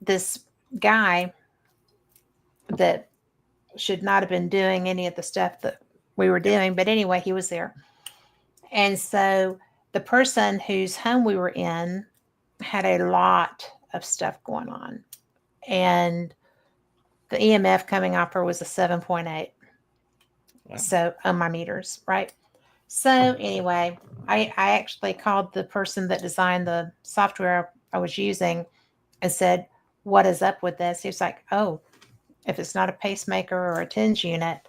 this guy that should not have been doing any of the stuff that we were yeah, doing, but anyway, he was there, and so the person whose home we were in had a lot of stuff going on, and the EMF coming off her was a 7.8. wow, So on my meters, right? So anyway, I actually called the person that designed the software I was using and said, "What is up with this?" He was like, "Oh, if it's not a pacemaker or a TENS unit,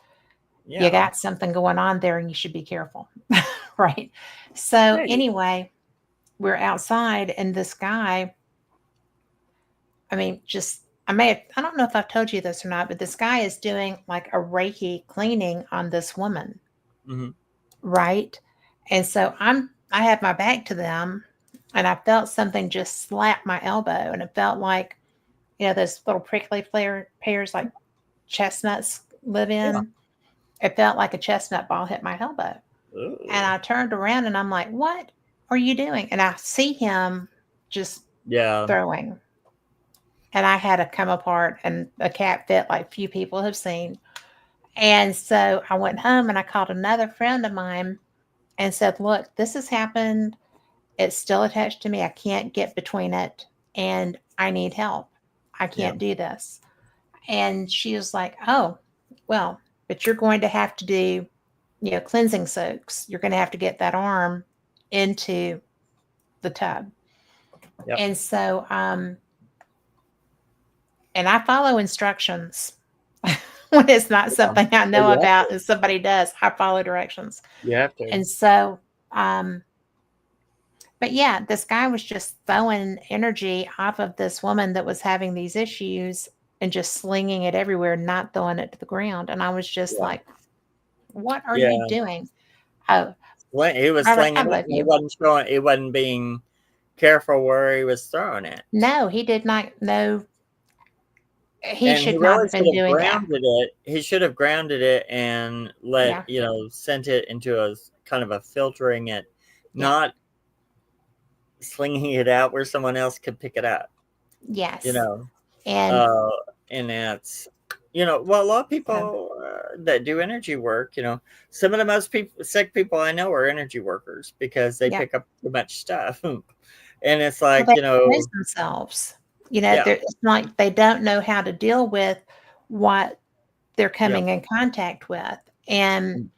you yeah, got something going on there and you should be careful." Right. So hey, anyway, we're outside and this guy, I mean, just I don't know if I've told you this or not, but this guy is doing like a Reiki cleaning on this woman, mm-hmm. right? And so I had my back to them and I felt something just slap my elbow and it felt like, those little prickly pears like chestnuts live Yeah, in. It felt like a chestnut ball hit my elbow. And ooh, I turned around and I'm like, "What are you doing?" And I see him just yeah, throwing. And I had to come apart and a cat fit like few people have seen. And so I went home and I called another friend of mine and said, "Look, this has happened. It's still attached to me. I can't get between it and I need help. I yeah, can't do this." And she was like, "Oh, well, but you're going to have to do, cleansing soaks. You're going to have to get that arm into the tub." yep, And so, and I follow instructions when it's not yeah. something I Oh, know about and somebody does. I follow directions. you have to. And so, but yeah, this guy was just throwing energy off of this woman that was having these issues and just slinging it everywhere, not throwing it to the ground. And I was just Yeah, like, "What are you yeah. doing?" Oh, He was Robert, I slinging it. love He you. wasn't throwing. He wasn't being careful where he was throwing it. No, he did not know. He And he should not really have should been have doing that. grounded it. He should have grounded it and Yeah. sent it into a kind of a filtering it, Yeah. not slinging it out where someone else could pick it up. You Yes. know, And uh, and that's well, a lot of so, people that do energy work. Some of the most sick people I know are energy workers because they yeah. pick up too much stuff, and it's Well, like they expose themselves. Yeah. It's like they don't know how to deal with what they're Yeah. coming in contact with. And Mm.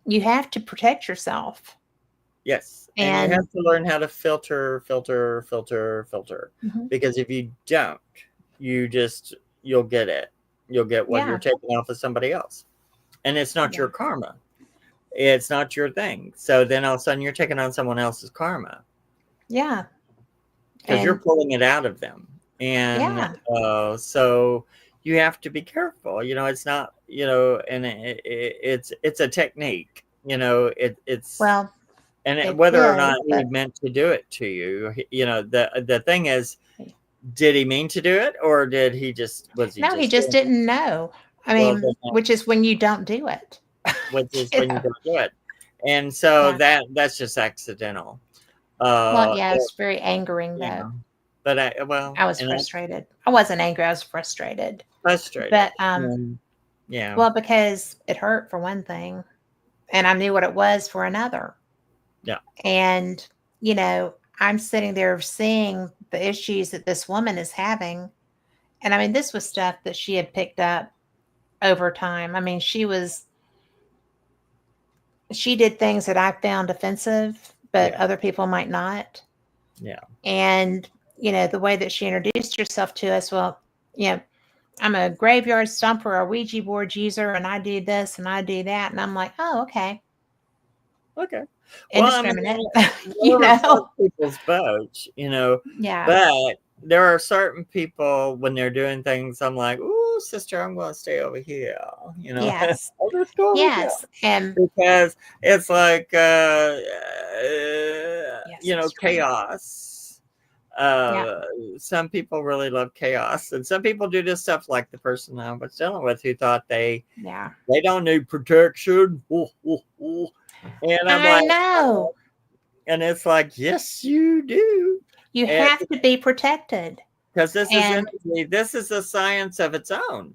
you have to protect yourself. Yes. And you have And to learn how to filter, filter, filter, filter. mhm, Because if you don't, you just, you'll get it. You'll get what you're yeah, taking off of somebody else. And it's not yeah, your karma. It's not your thing. So then all of a sudden you're taking on someone else's karma yeah. because you're And pulling it out of them. And yeah. so you have to be careful. It's not, and it's a technique. It's Well, it whether or is, not he but meant to do it to you. The thing is, did he mean to do it, or was he no, he just just doing it? didn't know. I Well, mean, which is when you don't do it. which is You when you know? don't do it, and so Yeah. that's just accidental. Well, Uh, yeah, it's very angering though. yeah, but I was and that's frustrated. I wasn't angry, I was frustrated. frustrating. But Yeah, well, because it hurt for one thing, and I knew what it was for another. yeah, And, I'm sitting there seeing the issues that this woman is having. And I mean, this was stuff that she had picked up over time. I mean, she did things that I found offensive, but yeah, other people might not. yeah, And, the way that she introduced herself to us, well, I'm a graveyard stomper, a Ouija board user, and I do this and I do that. And I'm like, oh, okay. okay. Well, I mean, Indiscriminate, you whatever know? floats people's boats, Yeah. but there are certain people when they're doing things, I'm like, ooh, sister, I'm going to stay over here, Yes. I'll just go over here Yes. And because it's like, yes, sister. chaos. Yeah. Uh, some people really love chaos, and some people do this stuff like the person I was dealing with who thought Yeah. they don't need protection. Ooh, ooh, ooh. And I'm I like, know. and it's like, yes, you do. You have to be protected. Because this is And energy. This is a science of its own.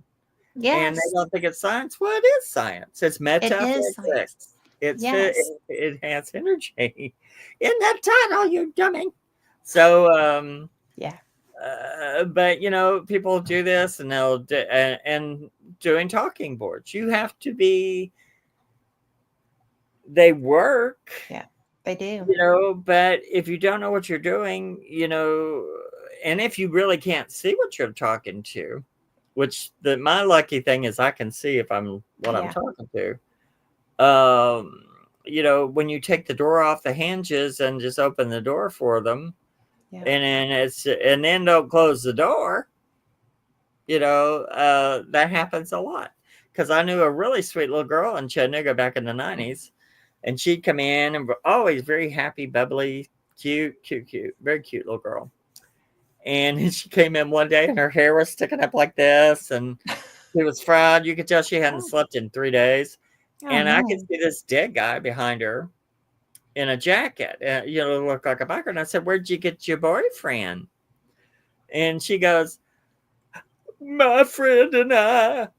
And they yes, don't think it's science. Well, it is science. It's it is science. metaphysics. Yes. It has energy. In that tunnel, you dummy. So, Yeah. but people do this, and they'll do, and doing talking boards. You have to be. They work, Yeah. They do. but if you don't know what you're doing, and if you really can't see what you're talking to, which my lucky thing is I can see if I'm what I'm Yeah. talking to. When you take the door off the hinges and just open the door for them, Yeah. and then don't close the door, that happens a lot. Because I knew a really sweet little girl in Chattanooga back in the 90s, and she'd come in and always very happy, bubbly, cute, cute, cute, very cute little girl. And she came in one day and her hair was sticking up like this, and she was fried. You could tell she hadn't Oh, slept in 3 days. oh And I could no. see this dead guy behind her in a jacket, looked like a biker. And I said, "Where'd you get your boyfriend?" And she goes, "My friend and I,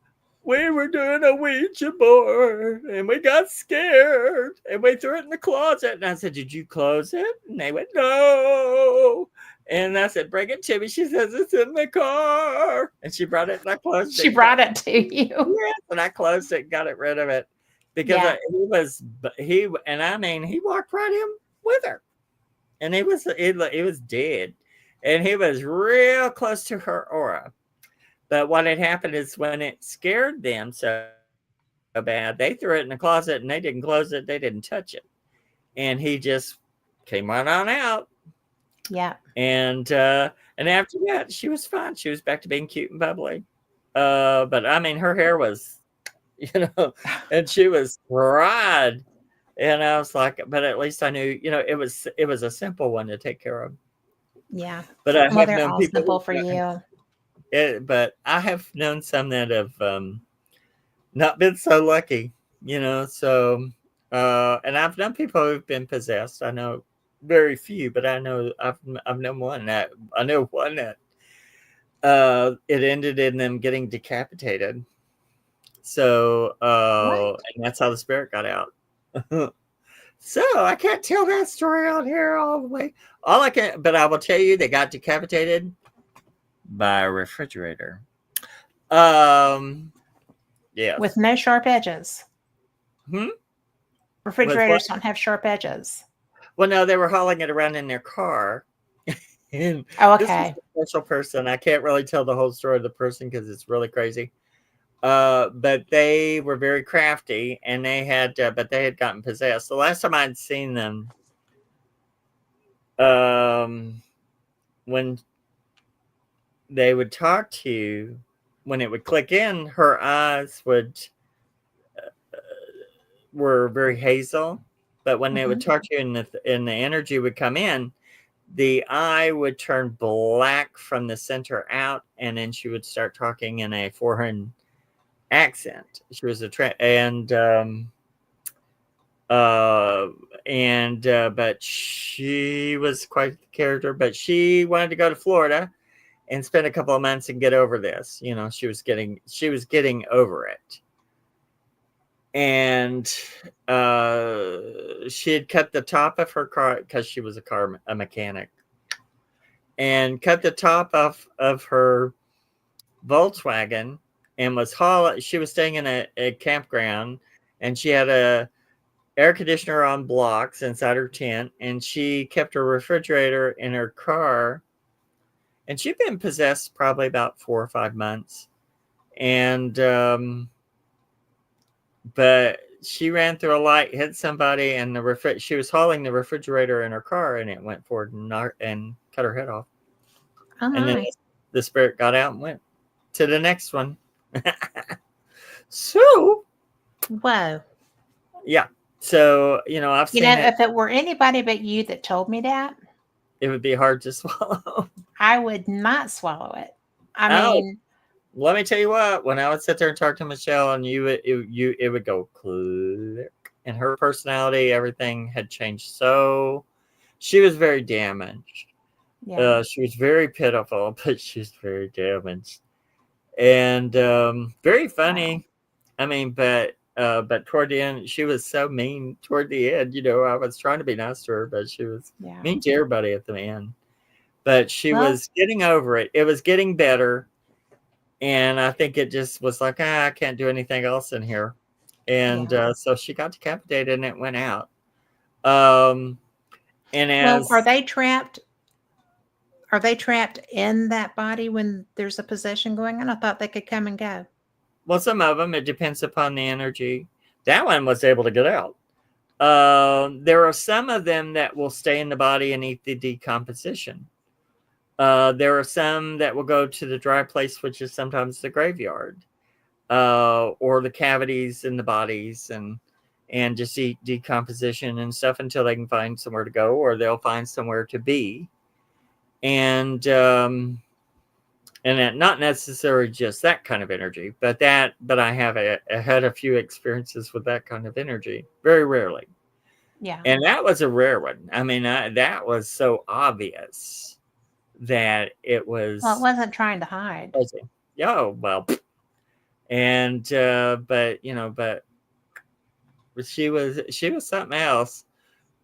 we were doing a Ouija board and we got scared and we threw it in the closet." And I said, "Did you close it?" And they went, "No." And I said, "Bring it to me." She says, "It's in the car." And she brought it and I closed She it. brought it to you. Yes, and I closed it and got it rid of it because Yeah. he walked right in with her, and he was dead, and he was real close to her aura. But what had happened is when it scared them so bad, they threw it in the closet and they didn't close it, they didn't touch it, and he just came right on out. Yeah. And after that, she was fine. She was back to being cute and bubbly. But I mean, her hair was, and she was fried. And I was like, but at least I knew, it was a simple one to take care of. Yeah. But I Well, have they're known all people simple for you. but I have known some that have not been so lucky, So, and I've known people who've been possessed. I know very few, but I've known one that it ended in them getting decapitated. So, What? and that's how the spirit got out. So I can't tell that story out here all the way. But I will tell you, they got decapitated. by a refrigerator. Yes. With no sharp edges. With what? Refrigerators don't have sharp edges. Well, no, they were hauling it around in their car. And Oh, this was okay. a special person. I can't really tell the whole story of the person because it's really crazy. But they were very crafty, and they had gotten possessed. The last time I'd seen them, when they would talk to you, when it would click in, her eyes were very hazel. But when they would talk to you, and the energy would come in, the eye would turn black from the center out, and then she would start talking in a foreign accent. She was but she was quite the character. But she wanted to go to Florida and spend a couple of months and get over this. You know, she was getting over it. And she had cut the top of her car, because she was a mechanic, and cut the top of her Volkswagen, and she was staying in a campground, and she had a air conditioner on blocks inside her tent, and she kept her refrigerator in her car, and she'd been possessed probably about 4 or 5 months. And but she ran through a light, hit somebody, and she was hauling the refrigerator in her car, and it went forward and cut her head off. Oh, And then the spirit got out and went to the next one. So, whoa. Yeah. So, I've seen it. If it were anybody but you that told me that, It would be hard to swallow. I would not swallow it. I mean, let me tell you what. When I would sit there and talk to Michelle, and it would go click, and her personality, everything had changed. So, she was very damaged. yeah. She was very pitiful, but she's very damaged, and very funny. Wow. I mean, but toward the end, she was so mean. Toward the end, I was trying to be nice to her, but she was mean to everybody at the end. But she was getting over it. It was getting better. And I think it just was like, I can't do anything else in here. And so she got decapitated, and it went out. And are they trapped? Are they trapped in that body when there's a possession going on? I thought they could come and go. Well, some of them, it depends upon the energy. That one was able to get out. There are some of them that will stay in the body and eat the decomposition. There are some that will go to the dry place, which is sometimes the graveyard, or the cavities in the bodies, and just eat decomposition and stuff until they can find somewhere to go, or they'll find somewhere to be. And that not necessarily just that kind of energy, but I have had a few experiences with that kind of energy, very rarely. Yeah. And that was a rare one. I mean, that was so obvious that it was. Well, it wasn't trying to hide. Oh, well. And, but she was something else.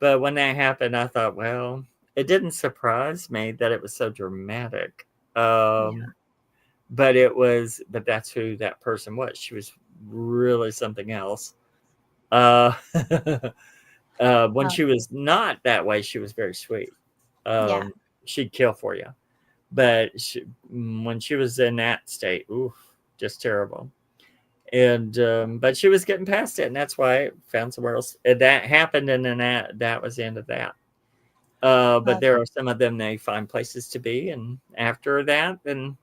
But when that happened, I thought, well, it didn't surprise me that it was so dramatic. But that's who that person was. She was really something else. When she was not that way, she was very sweet. She'd kill for you. But when she was in that state, oof, just terrible. And but she was getting past it, and that's why I found somewhere else. And that happened, and then that was the end of that. But there are some of them, they find places to be, and after that, then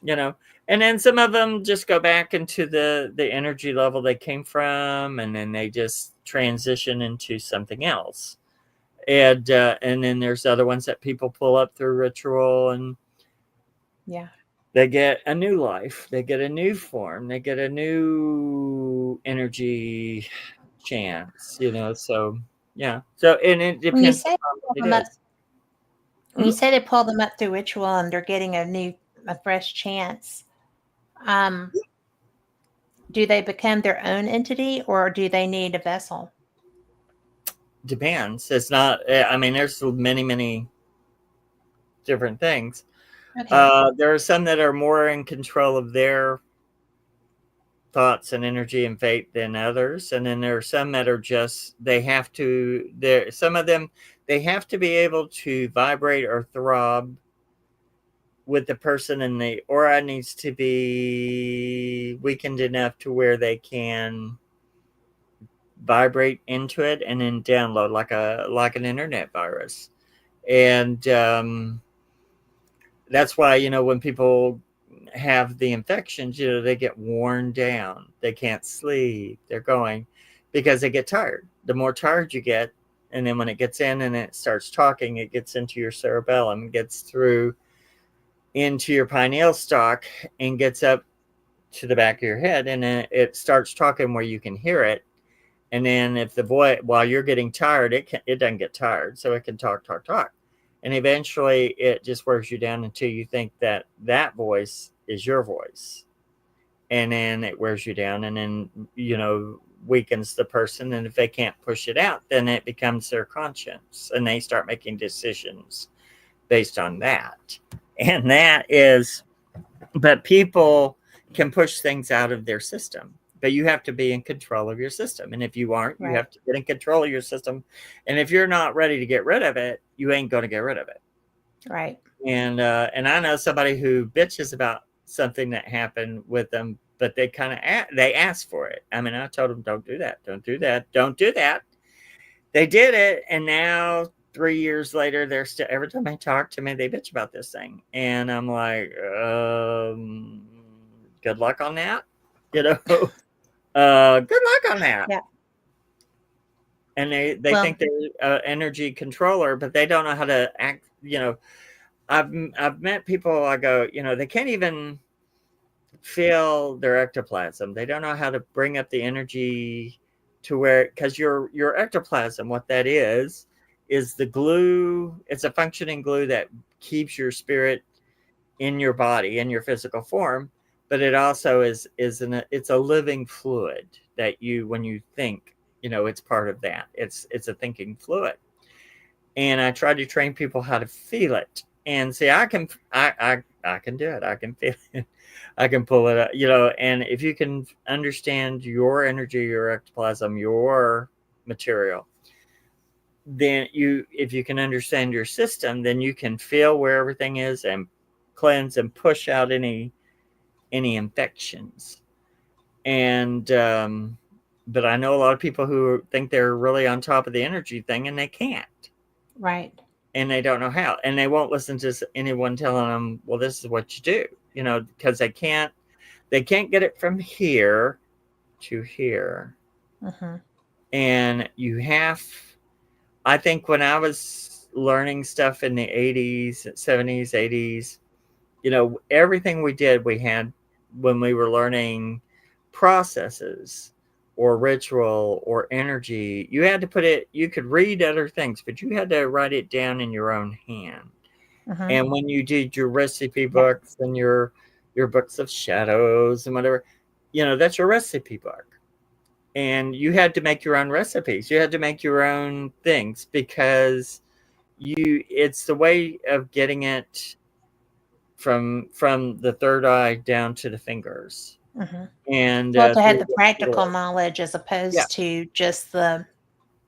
and then some of them just go back into the energy level they came from, and then they just transition into something else. And then there's other ones that people pull up through ritual, and they get a new life, they get a new form, they get a new energy chance, so and it depends on what it is. When you say they pull them up through ritual and they're getting a fresh chance, do they become their own entity, or do they need a vessel? Depends. It's not, I mean, there's many different things. Okay. There are some that are more in control of their thoughts and energy and fate than others, and then there are some that are just they have to. There, some of them they have to be able to vibrate or throb with the person, and the aura needs to be weakened enough to where they can vibrate into it and then download like an internet virus. And that's why, when people have the infections, they get worn down, they can't sleep, they're going because they get tired. The more tired you get, and then when it gets in and it starts talking, it gets into your cerebellum, gets through into your pineal stalk, and gets up to the back of your head, and then it starts talking where you can hear it. And then if the boy, while you're getting tired, it doesn't get tired, so it can talk, and eventually it just wears you down until you think that voice is your voice, and then it wears you down, and then weakens the person. And if they can't push it out, then it becomes their conscience, and they start making decisions based on that. And that is, but people can push things out of their system, but you have to be in control of your system. And if you aren't, you have to get in control of your system. And if you're not ready to get rid of it, you ain't going to get rid of it. Right. And I know somebody who bitches about something that happened with them, but they they ask for it. I mean, I told them, don't do that. Don't do that. Don't do that. They did it. And now 3 years later, they're still, every time they talk to me, they bitch about this thing. And I'm like, good luck on that. Good luck on that. Yeah. And they think they're an energy controller, but they don't know how to act. I've met people, I go, they can't even feel their ectoplasm. They don't know how to bring up the energy to where, because your ectoplasm, what that is the glue. It's a functioning glue that keeps your spirit in your body, in your physical form. But it also it's a living fluid that when you think, it's part of that. It's a thinking fluid. And I try to train people how to feel it. And see, I can do it. I can feel it. I can pull it up, and if you can understand your energy, your ectoplasm, your material, then if you can understand your system, then you can feel where everything is and cleanse and push out any infections. And but I know a lot of people who think they're really on top of the energy thing, and they can't. Right. And they don't know how, and they won't listen to anyone telling them, well, this is what you do, because they can't get it from here to here. Mm-hmm. And I think when I was learning stuff in the 80s, 70s, 80s, everything we had when we were learning processes or ritual or energy, you had to put it, you could read other things, but you had to write it down in your own hand. Mm-hmm. And when you did your recipe books and your books of shadows and whatever, that's your recipe book. And you had to make your own recipes. You had to make your own things, because it's the way of getting it from the third eye down to the fingers. Mm-hmm. And Well, to have the practical knowledge as opposed Yeah. to just the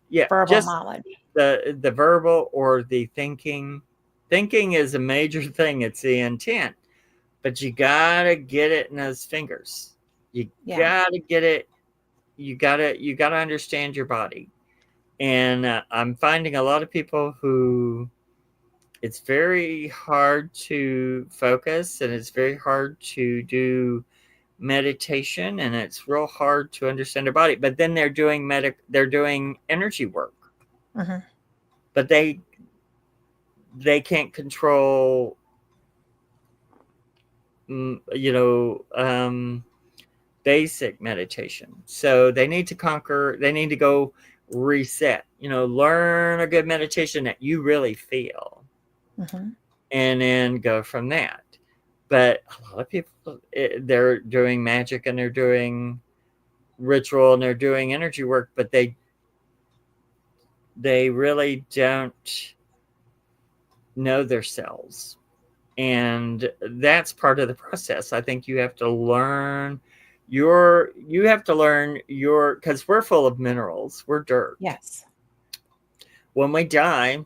yeah, verbal just knowledge. the verbal or the thinking. Thinking is a major thing. It's the intent, but you gotta get it in those fingers. You gotta get it. You gotta understand your body. And I'm finding a lot of people who, it's very hard to focus, and it's very hard to do meditation, and it's real hard to understand their body. But then they're doing energy work. Mm-hmm. But they can't control, basic meditation. So they need to go reset, learn a good meditation that you really feel, Mm-hmm. and then go from that. But a lot of people, they're doing magic, and they're doing ritual, and they're doing energy work, but they really don't know themselves. And that's part of the process. I think you have to learn because we're full of minerals, we're dirt. Yes. When we die,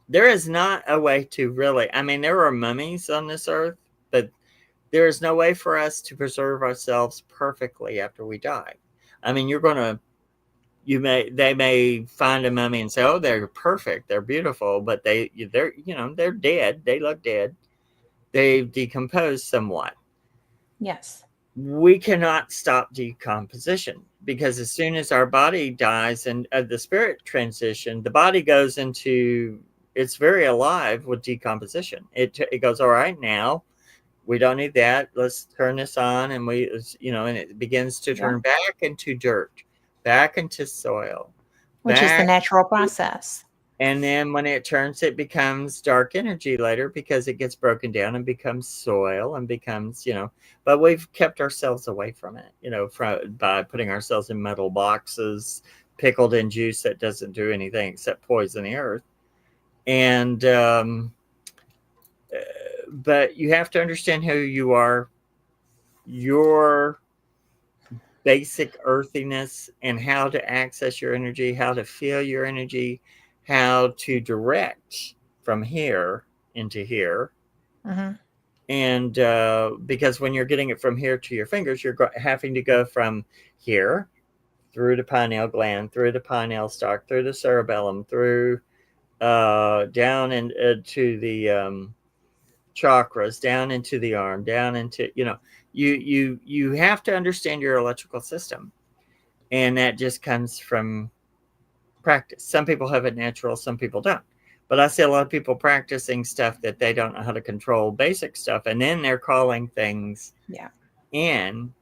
there is not a way to really, I mean, there are mummies on this earth, but there is no way for us to preserve ourselves perfectly after we die. I mean, they may find a mummy and say, oh, they're perfect, they're beautiful, but they're dead, they look dead, they've decomposed somewhat. Yes. We cannot stop decomposition, because as soon as our body dies and the spirit transition, the body goes into, it's very alive with decomposition. It goes, all right, now we don't need that, let's turn this on, and and it begins to Yeah. turn back into dirt, back into soil, Which is the back. natural process. And then when it turns, it becomes dark energy later, because it gets broken down and becomes soil and becomes, but we've kept ourselves away from it, by putting ourselves in metal boxes, pickled in juice that doesn't do anything except poison the earth. And, but you have to understand who you are, your basic earthiness, and how to access your energy, how to feel your energy, how to direct from here into here. Mm-hmm. And because when you're getting it from here to your fingers, you're having to go from here through the pineal gland, through the pineal stalk, through the cerebellum, through down into the chakras, down into the arm, down into, you have to understand your electrical system. And that just comes from practice. Some people have it natural, some people don't. But I see a lot of people practicing stuff that they don't know how to control, basic stuff, and then they're calling things in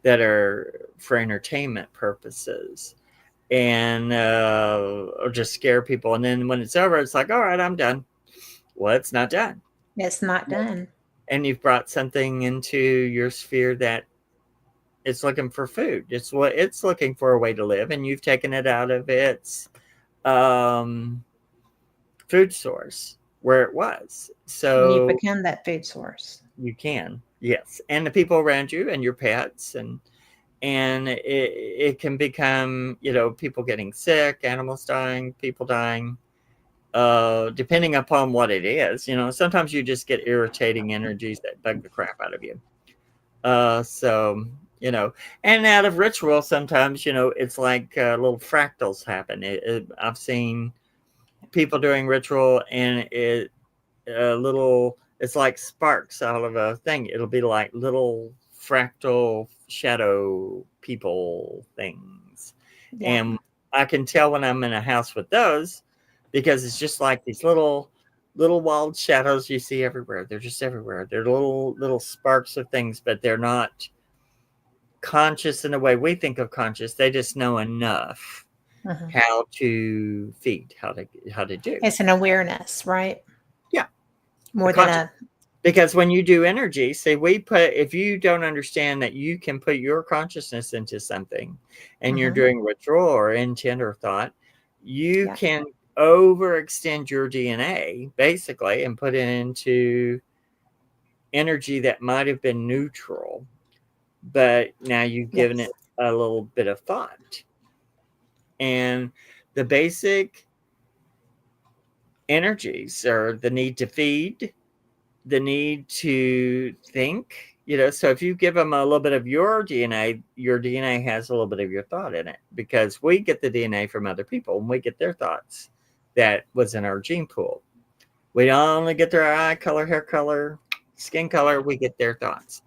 that are for entertainment purposes, and or just scare people. And then when it's over, it's like, all right, I'm done. Well, it's not done. It's not done. And you've brought something into your sphere that it's looking for food. It's looking for a way to live, and you've taken it out of its food source where it was. And you So become that food source. you can, yes, and the people around you and your pets, and it can become, people getting sick, animals dying, people dying, depending upon what it is. Sometimes you just get irritating energies that bug the crap out of you. So, and out of ritual, sometimes, it's like little fractals happen. I've seen people doing ritual, and it's like sparks out of a thing. It'll be like little fractal shadow people things. Yeah. And I can tell when I'm in a house with those, because it's just like these little wild shadows you see everywhere. They're just everywhere. They're little sparks of things, but they're not conscious in the way we think of conscious. They just know enough how to feed, how to do. It's an awareness, right? Yeah. More than because when you do energy, say if you don't understand that you can put your consciousness into something, and you're doing ritual or intent or thought, you can overextend your DNA basically and put it into energy that might have been neutral, but now you've given it a little bit of thought. And the basic energies are the need to feed, the need to think, so if you give them a little bit of your DNA has a little bit of your thought in it, because we get the DNA from other people, and we get their thoughts that was in our gene pool. We don't only get their eye color, hair color, skin color, we get their thoughts.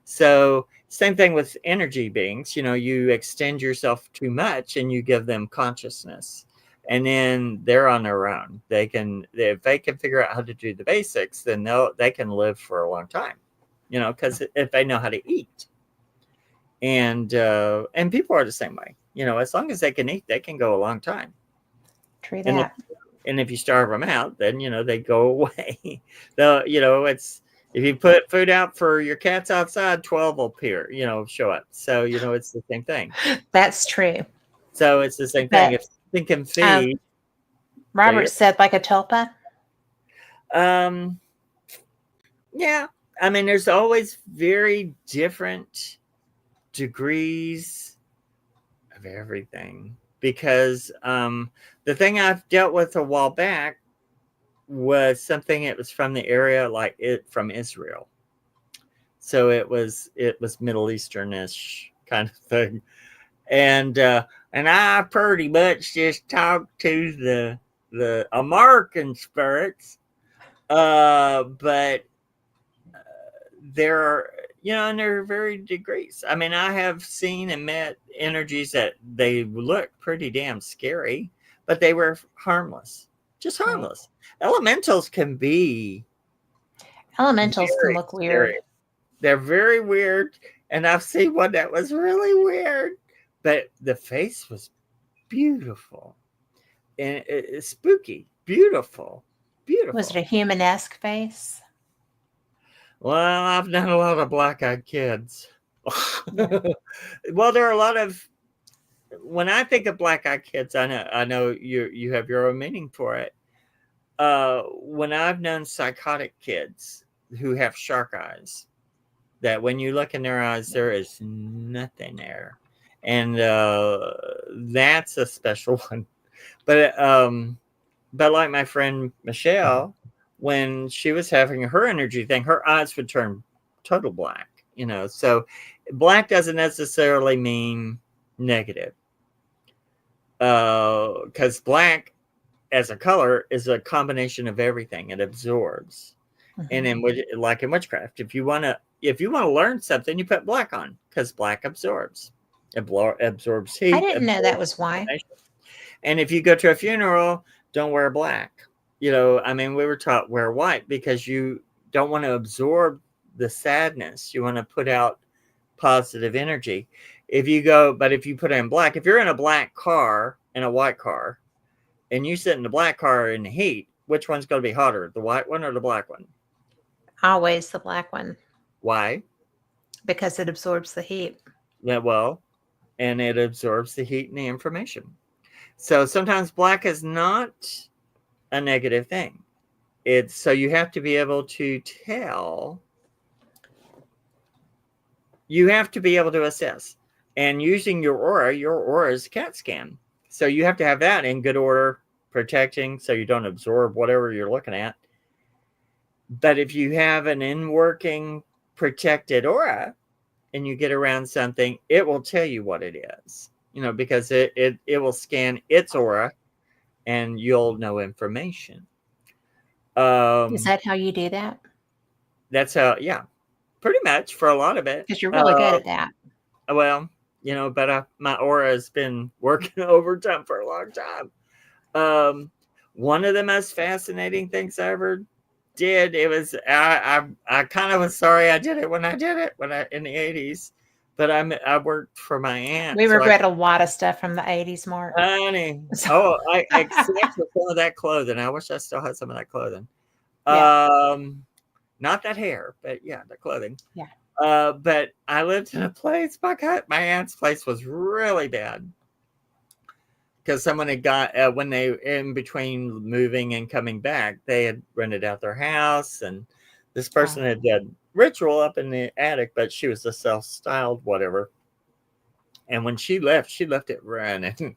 So same thing with energy beings, you extend yourself too much and you give them consciousness, and then they're on their own. If they can figure out how to do the basics, then they can live for a long time, because if they know how to eat. And people are the same way, as long as they can eat, they can go a long time. True that. And if you starve them out, then, they go away. If you put food out for your cats outside, 12 will appear, show up. So, it's the same thing. That's true. So it's the same thing. If something can feed. Robert said like a tulpa. Yeah. I mean, there's always very different degrees of everything because the thing I've dealt with a while back was something it was from the area like it from Israel. So it was Middle Easternish kind of thing. And I pretty much just talked to the American spirits. But there are, and there are very degrees. I mean, I have seen and met energies that they look pretty damn scary, but they were harmless, just Right. harmless. Elementals can be Elementals can very look weird. scary. They're very weird, and I've seen one that was really weird, but the face was beautiful and it's spooky, beautiful, Was it a beautiful. human-esque face? Well, I've done a lot of black-eyed kids. Yeah. Well, there are a lot of when I think of black-eyed kids, I know you have your own meaning for it. When I've known psychotic kids who have shark eyes, that when you look in their eyes, there is nothing there, and that's a special one. But like my friend Michelle, when she was having her energy thing, her eyes would turn total black. So black doesn't necessarily mean negative, because black as a color is a combination of everything. It absorbs. And Mhm. like in witchcraft, if you want to learn something, you put black on because black absorbs. Absorbs I heat, didn't know that absorbs was why. information. And if you go to a funeral, don't wear black. I mean, we were taught wear white because you don't want to absorb the sadness. You want to put out positive energy. But if you put in black, if you're in a black car and a white car, and you sit in the black car in the heat, which one's going to be hotter, the white one or the black one? Always the black one Why? because it absorbs the heat. Yeah, well, and it absorbs the heat and the information. So sometimes black is not a negative thing. It's so you have to be able to tell, you have to be able to assess. And using your aura is a CAT scan. So you have to have that in good order, protecting so you don't absorb whatever you're looking at. But if you have an in working protected aura and you get around something, it will tell you what it is. Because it will scan its aura and you'll know information. Is Um, that how you do that? that's how, yeah, pretty much for a lot of it. Because you're really good at that. Well, but my aura has been working overtime for a long time. Um, One of the most fascinating things I ever did, it was I kind of was sorry I did it when I did it when I in the 80s, but I worked for my aunt, We so regret a lot of stuff from the 80s, Mark. honey, So, oh, I except for some of that clothing. I wish I still had some of that clothing. yeah, Um, Not that hair, but yeah, the clothing. yeah. But I lived in a place. My aunt's place was really bad because someone had got when they in between moving and coming back, they had rented out their house, and this person had done ritual up in the attic, but she was a self-styled whatever. And when she left it running,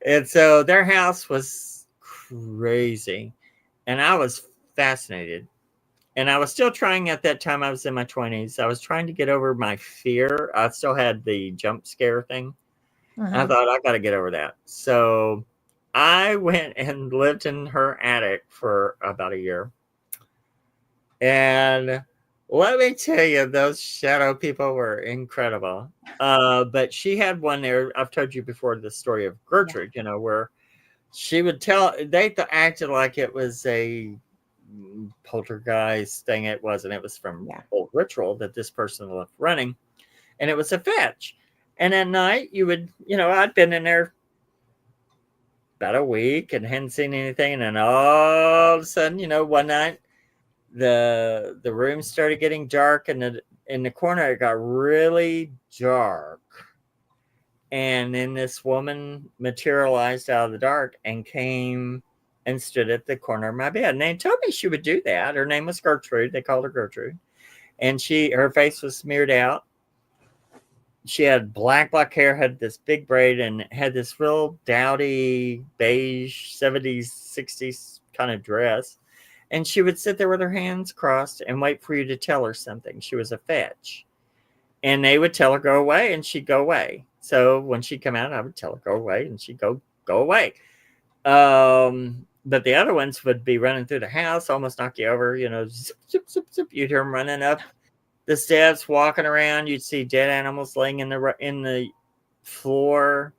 and so their house was crazy, and I was fascinated. And I was still trying at that time. I was in my 20s. I was trying to get over my fear. I still had the jump scare thing. I Hmm. thought I got to get over that. So I went and lived in her attic for about a year. And let me tell you, those shadow people were incredible. But she had one there. I've told you before the story of Yeah. Gertrude, where she would tell, acted like it was a poltergeist thing. It wasn't. It was from Yeah. old ritual that this person left running, and it was a fetch. And at night, you would, I'd been in there about a week and hadn't seen anything, and then all of a sudden, one night, the room started getting dark, and in the corner it got really dark, and then this woman materialized out of the dark and came and stood at the corner of my bed. And they told me she would do that. Her name was Gertrude. They called her Gertrude. And her face was smeared out. She had black hair, had this big braid, and had this real dowdy beige 70s, 60s kind of dress. And she would sit there with her hands crossed and wait for you to tell her something. She was a fetch. And they would tell her go away, and she'd go away. So when she'd come out, I would tell her go away, and she'd go away. But the other ones would be running through the house, almost knock you over, zip, zip, zip, zip. You'd hear them running up the steps, walking around. You'd see dead animals laying in the floor.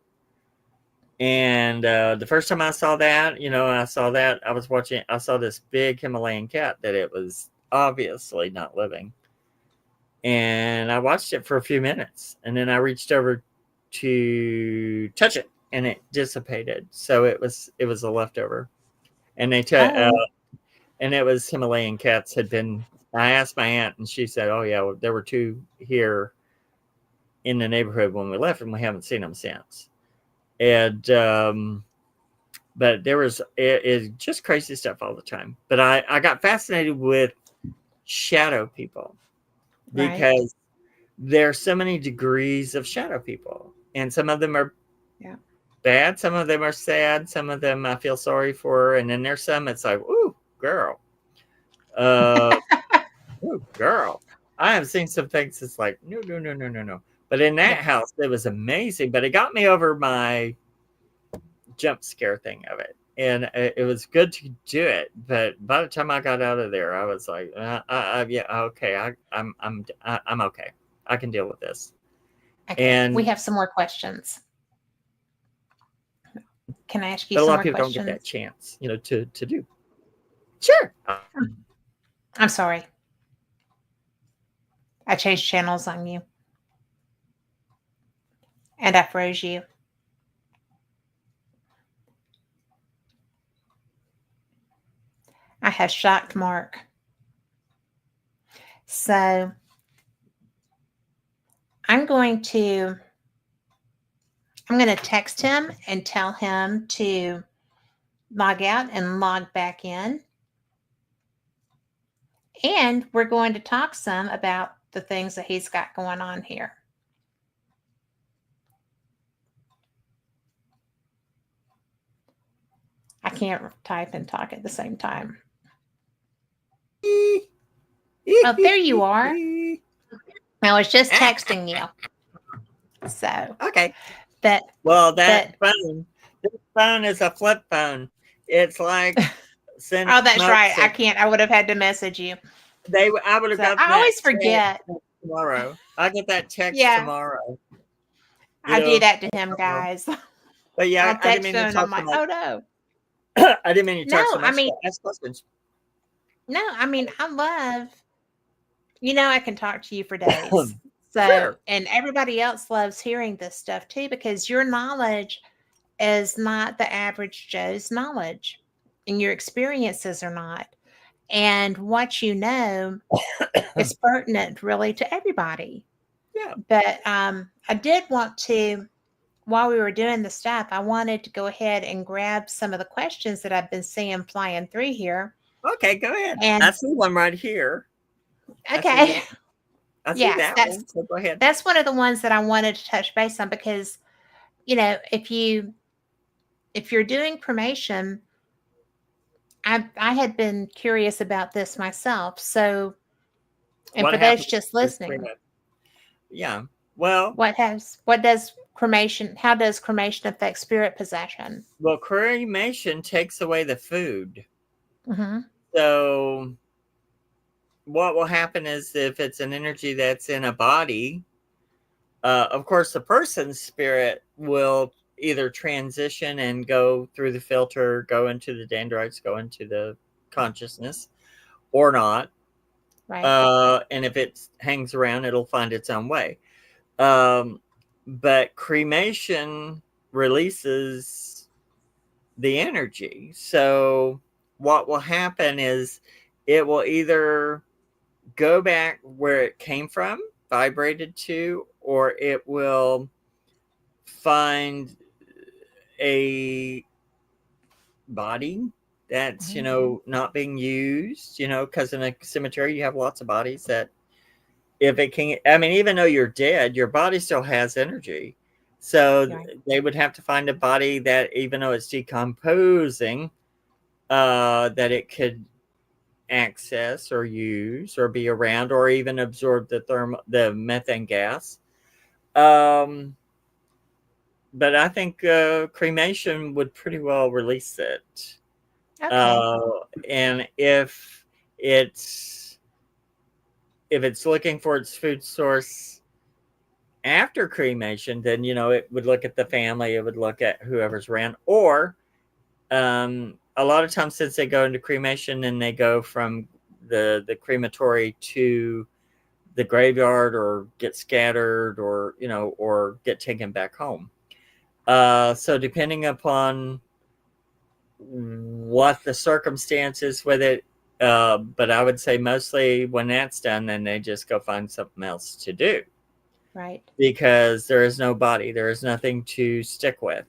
And the first time I saw that, I saw this big Himalayan cat that it was obviously not living. And I watched it for a few minutes, and then I reached over to touch it, and it dissipated. So it was a leftover. And and it was Himalayan cats I asked my aunt, and she said, oh yeah, well, there were 2 here in the neighborhood when we left, and we haven't seen them since. And but there was it just crazy stuff all the time. But I got fascinated with shadow people, because there's so many degrees of shadow people, and some of them are bad, some of them are sad, some of them I feel sorry for, and then there's some it's like, ooh, girl. Ooh, girl. I have seen some things that's like, no. But in that house, it was amazing. But it got me over my jump scare thing of it. And it was good to do it. But by the time I got out of there, I was like, yeah, okay. I'm okay. I can deal with this. Okay. And we have some more questions. Can I ask you some more questions? A lot of people don't get that chance, to do. Sure. I'm sorry. I changed channels on you. And I froze you. I have shocked Mark. So I'm going to text him and tell him to log out and log back in. And we're going to talk some about the things that he's got going on here. I can't type and talk at the same time. Oh, there you are. I was just texting you. So okay. That phone. This phone is a flip phone. It's like oh, that's right. I can't. I would have had to message you. I would have got. I always forget. Tomorrow, I get that text tomorrow. I do that to him, guys. But yeah, I didn't mean to talk. I'm like, oh no. I didn't mean to talk so much. I mean, ask questions. No, I mean, I love. I can talk to you for days. So, sure. And everybody else loves hearing this stuff too, because your knowledge is not the average Joe's knowledge, and your experiences are not. And what you know is pertinent really to everybody. Yeah. But I did want to, while we were doing the stuff, I wanted to go ahead and grab some of the questions that I've been seeing flying through here. Okay, go ahead. And I see one right here. Okay. I see that one. So go ahead. That's one of the ones that I wanted to touch base on, because, if you're doing cremation, I had been curious about this myself. So, and for those just listening, yeah. Well, how does cremation affect spirit possession? Well, cremation takes away the food. Mm-hmm. So what will happen is, if it's an energy that's in a body, of course, the person's spirit will either transition and go through the filter, go into the dendrites, go into the consciousness, or not. Right. And if it hangs around, it'll find its own way. But cremation releases the energy. So what will happen is, it will either go back where it came from, vibrated to, or it will find a body that's, Mhm. not being used, because in a cemetery you have lots of bodies that, if it can, I mean, even though you're dead, your body still has energy. So Right. they would have to find a body that, even though it's decomposing, that it could access or use or be around or even absorb the methane gas. Um, but I think cremation would pretty well release it. Okay. Uh, and it's if it's looking for its food source after cremation, then it would look at the family, it would look at whoever's around, or a lot of times since they go into cremation and they go from the crematory to the graveyard or get scattered or or get taken back home. So depending upon what the circumstances with it, but I would say mostly when that's done, then they just go find something else to do Right. because there is no body, there is nothing to stick with.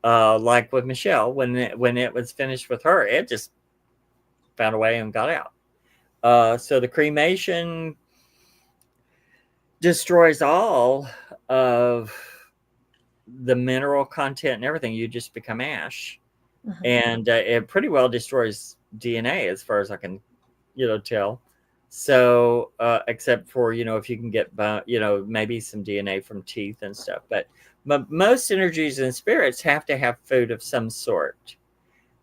Like with Michelle, when it was finished with her, it just found a way and got out. So the cremation destroys all of the mineral content and everything. You just become ash, Mhm. and it pretty well destroys DNA as far as I can, tell. So except for if you can get maybe some DNA from teeth and stuff, but most energies and spirits have to have food of some sort,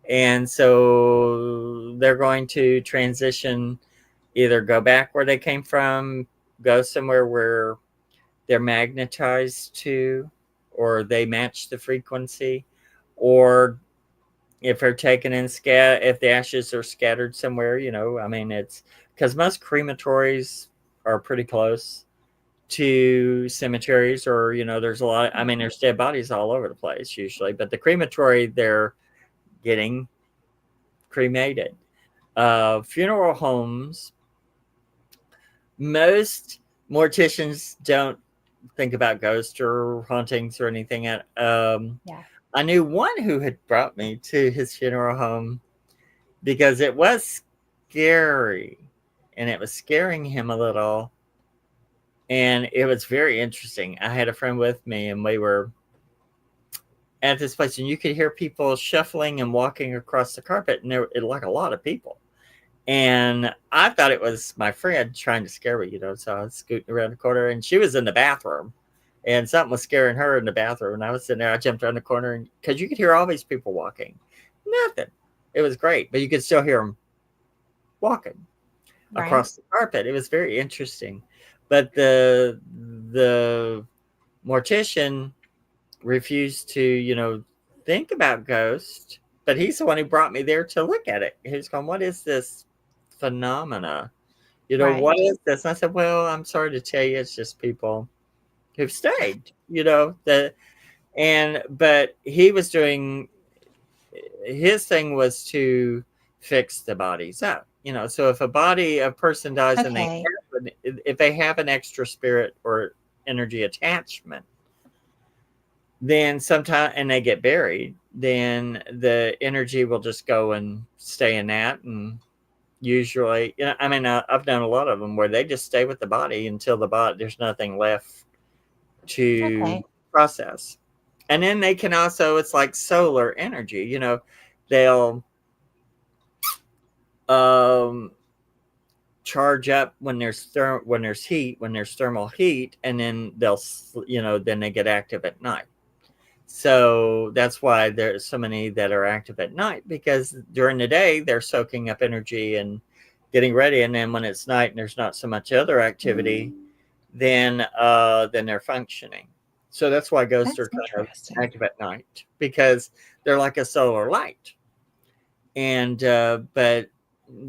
and so they're going to transition, either go back where they came from, go somewhere where they're magnetized to, or they match the frequency, or if they're taken in if the ashes are scattered somewhere, I mean, it's because most crematories are pretty close to cemeteries, or there's a lot. I mean, there's dead bodies all over the place usually, but the crematory, they're getting cremated. Funeral homes, most morticians don't think about ghosts or hauntings or anything. Yeah. I knew one who had brought me to his funeral home because it was scary, and it was scaring him a little. And it was very interesting. I had a friend with me, and we were at this place, and you could hear people shuffling and walking across the carpet, and there were like a lot of people. And I thought it was my friend trying to scare me, so I was scooting around the corner, and she was in the bathroom, and something was scaring her in the bathroom. And I was sitting there, I jumped around the corner, and because you could hear all these people walking, nothing. It was great, but you could still hear them walking Right. across the carpet. It was very interesting. But the mortician refused to, think about ghosts, but he's the one who brought me there to look at it. He's going, "What is this phenomena? What Right. is this?" And I said, "Well, I'm sorry to tell you, it's just people who've stayed, but he was doing, his thing was to fix the bodies up. So if a person dies and Okay. if they have an extra spirit or energy attachment, then sometime and they get buried, then the energy will just go and stay in that. And usually, I mean, I've done a lot of them where they just stay with the body until there's nothing left to Okay. process. And then they can also, it's like solar energy, they'll um charge up when there's heat, when there's thermal heat, and then then they get active at night. So that's why there's so many that are active at night, because during the day they're soaking up energy and getting ready, and then when it's night and there's not so much other activity, then they're functioning. So that's why ghosts That's are kind of interesting. active at night, because they're like a solar light. And but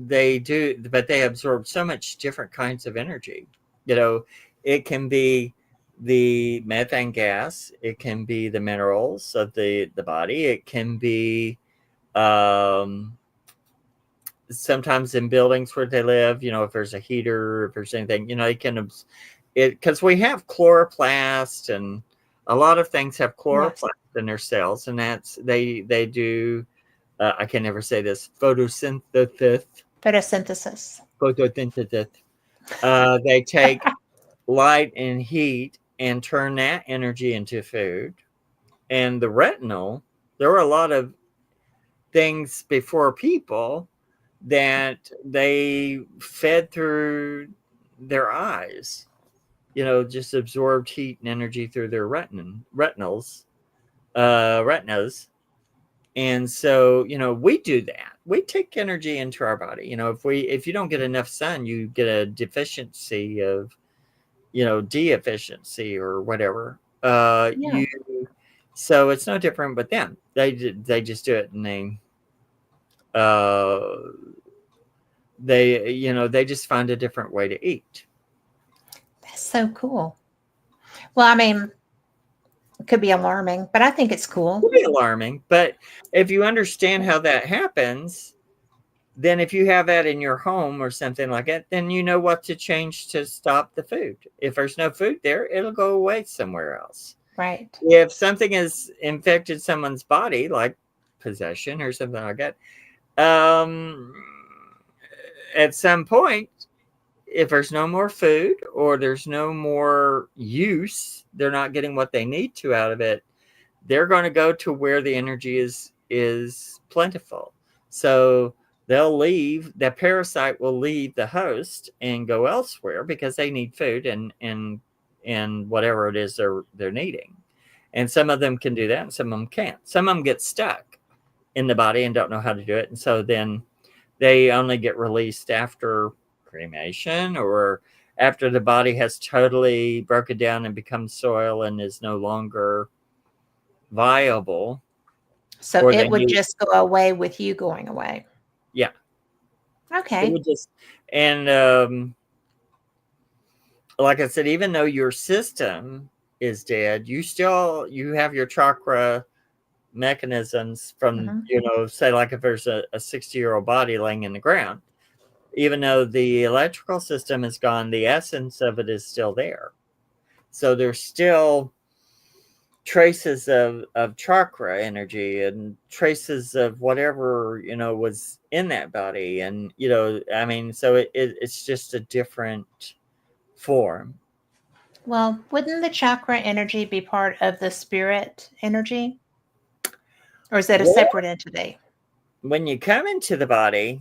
they absorb so much different kinds of energy. You know, it can be the methane gas, it can be the minerals of the body, it can be um, sometimes in buildings where they live. If there's a heater, if there's anything, it can because we have chloroplast, and a lot of things have Yes. chloroplast in their cells, and they do I can never say this, photosynthesis. Photosynthesis. Photosynthesis. They take light and heat and turn that energy into food. And the retinal, there were a lot of things before people that they fed through their eyes, just absorbed heat and energy through their retinas. And so, we do that. We take energy into our body. If you don't get enough sun, you get a deficiency of, deficiency or whatever. Yeah. So it's no different with them. They just do it, and uh, they just find a different way to eat. That's so cool. Well, I mean, it could be alarming, but I think it's cool. It could be alarming, but if you understand how that happens, then if you have that in your home or something like that, then you know what to change to stop the food. If there's no food there, it'll go away somewhere else. Right. If something has infected someone's body, like possession or something like that, at some point, if there's no more food or there's no more use, they're not getting what they need to out of it, they're going to go to where the energy is plentiful. So they'll leave, the parasite will leave the host and go elsewhere because they need food and whatever it is they're needing. And some of them can do that and some of them can't. Some of them get stuck in the body and don't know how to do it. And so then they only get released after cremation or after the body has totally broken down and become soil and is no longer viable. So it would just go away with you going away. Yeah. Okay. It would just, and like I said, even though your system is dead, you have your chakra mechanisms from, say like if there's a 60-year-old body laying in the ground, even though the electrical system is gone, the essence of it is still there. So there's still traces of chakra energy and traces of whatever, was in that body. And, I mean, so it's just a different form. Well, wouldn't the chakra energy be part of the spirit energy? Or is that a separate entity? When you come into the body,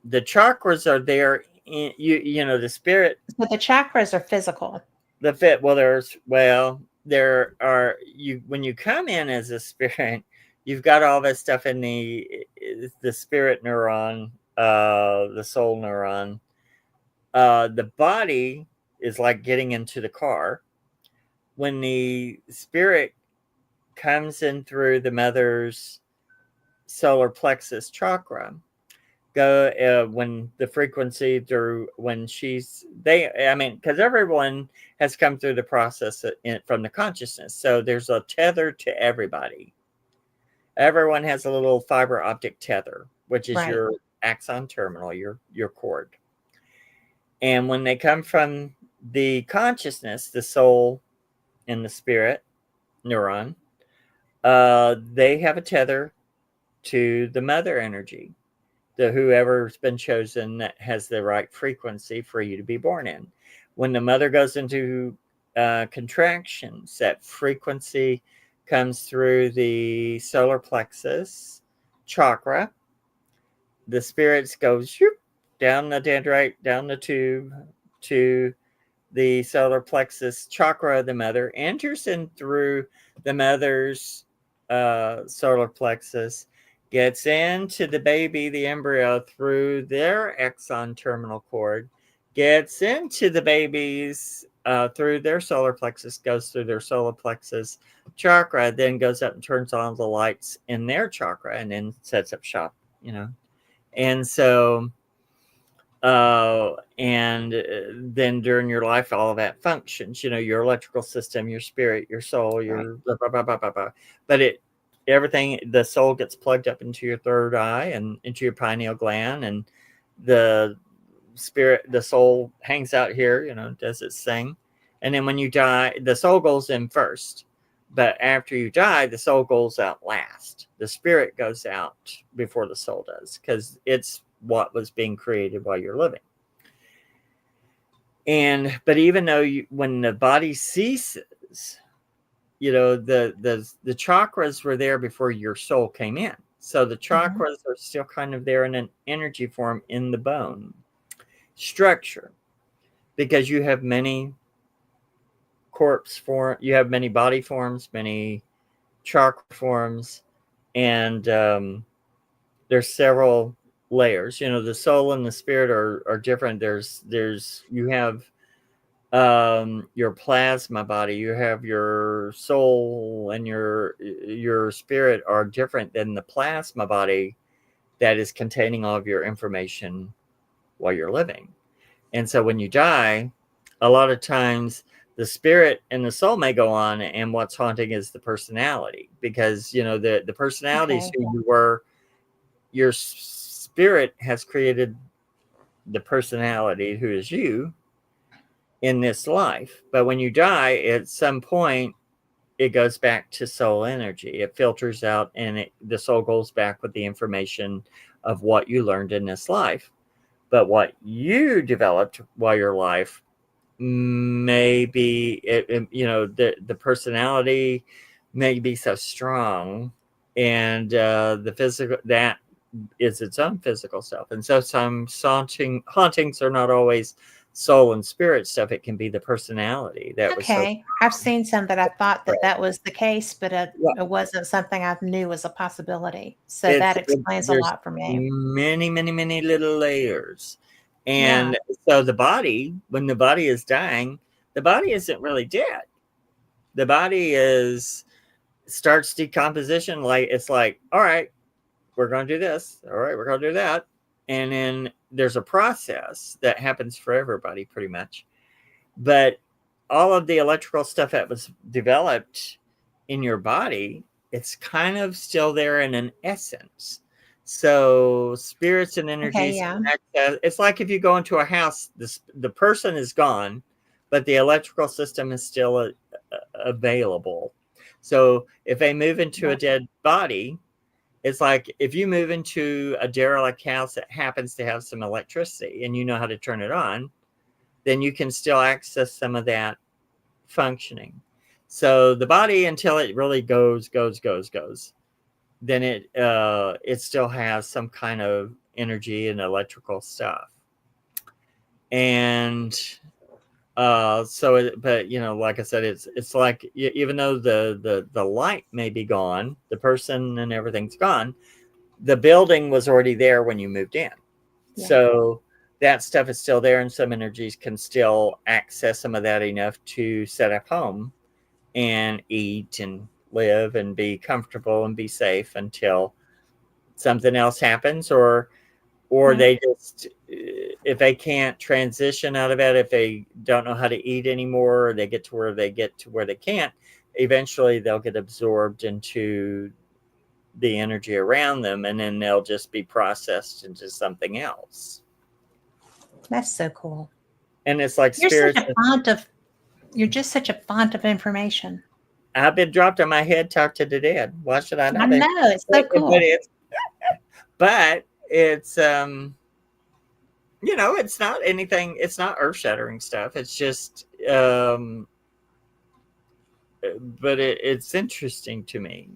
the chakras are there. The spirit. But the chakras are physical. There are when you come in as a spirit, you've got all this stuff in the spirit neuron, the soul neuron. The body is like getting into the car. When the spirit comes in through the mother's solar plexus chakra, when the frequency through when because everyone has come through the process from the consciousness, so there's a tether to everybody. Everyone has a little fiber optic tether, which is your axon terminal, your cord. And when they come from the consciousness, the soul and the spirit neuron, they have a tether to the mother energy, whoever's been chosen that has the right frequency for you to be born in. When the mother goes into contractions, that frequency comes through the solar plexus chakra. The spirits goes down the dendrite, down the tube to the solar plexus chakra of the mother, enters in through the mother's solar plexus, gets into the baby, the embryo, through their axon terminal cord, gets into the babies through their solar plexus, goes through their solar plexus chakra, then goes up and turns on the lights in their chakra and then sets up shop, And so, then during your life, all of that functions, your electrical system, your spirit, your soul, your blah, blah, blah, blah, blah, blah. But everything, the soul gets plugged up into your third eye and into your pineal gland, and the spirit, the soul hangs out here, does its thing. And then when you die, the soul goes in first. But after you die, the soul goes out last. The spirit goes out before the soul does, because it's what was being created while you're living. But even though when the body ceases, the chakras were there before your soul came in. So the chakras are still kind of there in an energy form in the bone structure, because you have many you have many body forms, many chakra forms, and there's several layers. The soul and the spirit are different. You have your plasma body, you have your soul, and your spirit are different than the plasma body that is containing all of your information while you're living. And so when you die, a lot of times the spirit and the soul may go on, and what's haunting is the personality, because the personality is who you were. Your spirit has created the personality who is you in this life. But when you die, at some point, it goes back to soul energy. It filters out, and the soul goes back with the information of what you learned in this life. But what you developed while you're alive, maybe the personality may be so strong, and the physical, that is its own physical self. And so some hauntings are not always soul and spirit stuff. It can be the personality that was so Okay. I've seen some that I thought that Right. that was the case, but it Yeah. wasn't something I knew was a possibility. So that explains a There's lot for me. many, many, many little layers. Yeah. And so the body, when the body is dying, the body isn't really dead. The body starts decomposition. Like, it's like, all right, we're going to do this. All right, we're going to do that. And then there's a process that happens for everybody pretty much. But all of the electrical stuff that was developed in your body, it's kind of still there in an essence. So spirits and Okay. energies, Yeah. it's like if you go into a house, the person is gone, but the electrical system is still available. So if they move into a dead body, it's like if you move into a derelict house that happens to have some electricity and you know how to turn it on, then you can still access some of that functioning. So the body, until it really goes, then it still has some kind of energy and electrical stuff. And but like I said, it's like, even though the light may be gone, the person and everything's gone, the building was already there when you moved in. Yeah. So that stuff is still there, and some energies can still access some of that enough to set up home and eat and live and be comfortable and be safe until something else happens, or Yeah. they just, if they can't transition out of it, if they don't know how to eat anymore, or they get to where they can't, eventually they'll get absorbed into the energy around them, and then they'll just be processed into something else. That's so cool. And it's like You're such spirits. a font of you're just such a font of information. I've been dropped on my head, talk to the dead. Why should I I not be? know, it's so cool. But it's it's not anything, it's not earth-shattering stuff. It's just but it's interesting to me,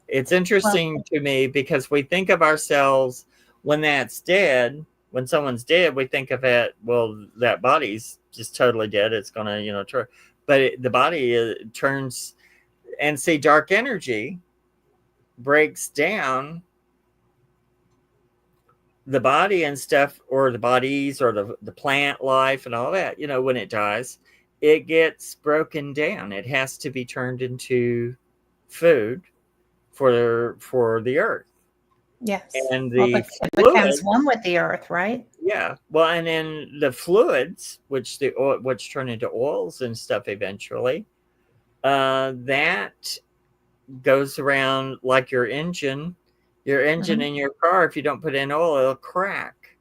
It's Well, interesting to me because we think of ourselves, when that's dead, when someone's dead, we think of it, well, that body's just totally dead. It's going to, but the body turns, and see, dark energy breaks down the body and stuff, or the bodies, or the plant life and all that. When it dies, it gets broken down. It has to be turned into food for the earth. yes. And Well, the it becomes fluid, one with the earth, right? yeah, well, and then the fluids, which turn into oils and stuff eventually, that goes around like your engine Mhm. in your car. If you don't put in oil, it'll crack.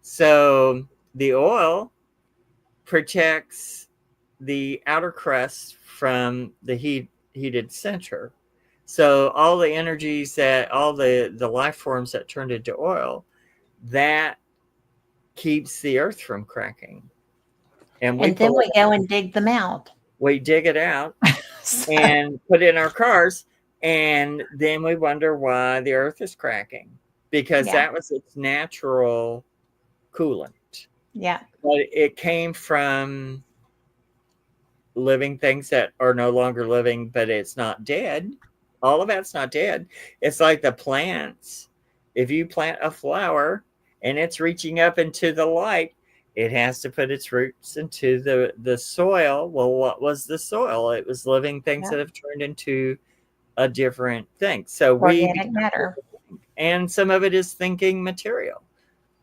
So the oil protects the outer crust from the heated center. So all the energies that all the life forms that turned into oil, that keeps the earth from cracking. And we And then pull we it, go and dig them out. we dig it out So, and put it in our cars, and then we wonder why the earth is cracking, because yeah, that was its natural coolant. yeah, But it came from living things that are no longer living, but it's not dead. All of that's not dead. It's like the plants. If you plant a flower and it's reaching up into the light, it has to put its roots into the soil. Well, what was the soil? It was living things yeah. that have turned into a different thing. So we Organic become, matter. and some of it is thinking material.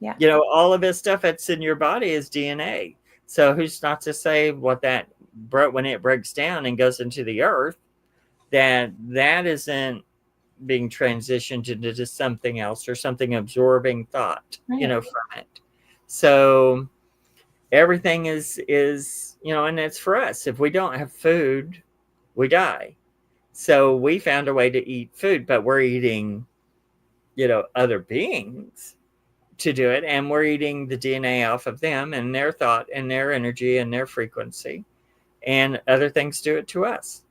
Yeah, You know, all of this stuff that's in your body is DNA. So who's not to say what that when it breaks down and goes into the earth, that isn't being transitioned into something else or something absorbing thought, you right. know, from it. So everything is you know, and it's for us. If we don't have food, we die. So we found a way to eat food, but we're eating, you know, other beings to do it, and we're eating the DNA off of them and their thought and their energy and their frequency, and other things do it to us.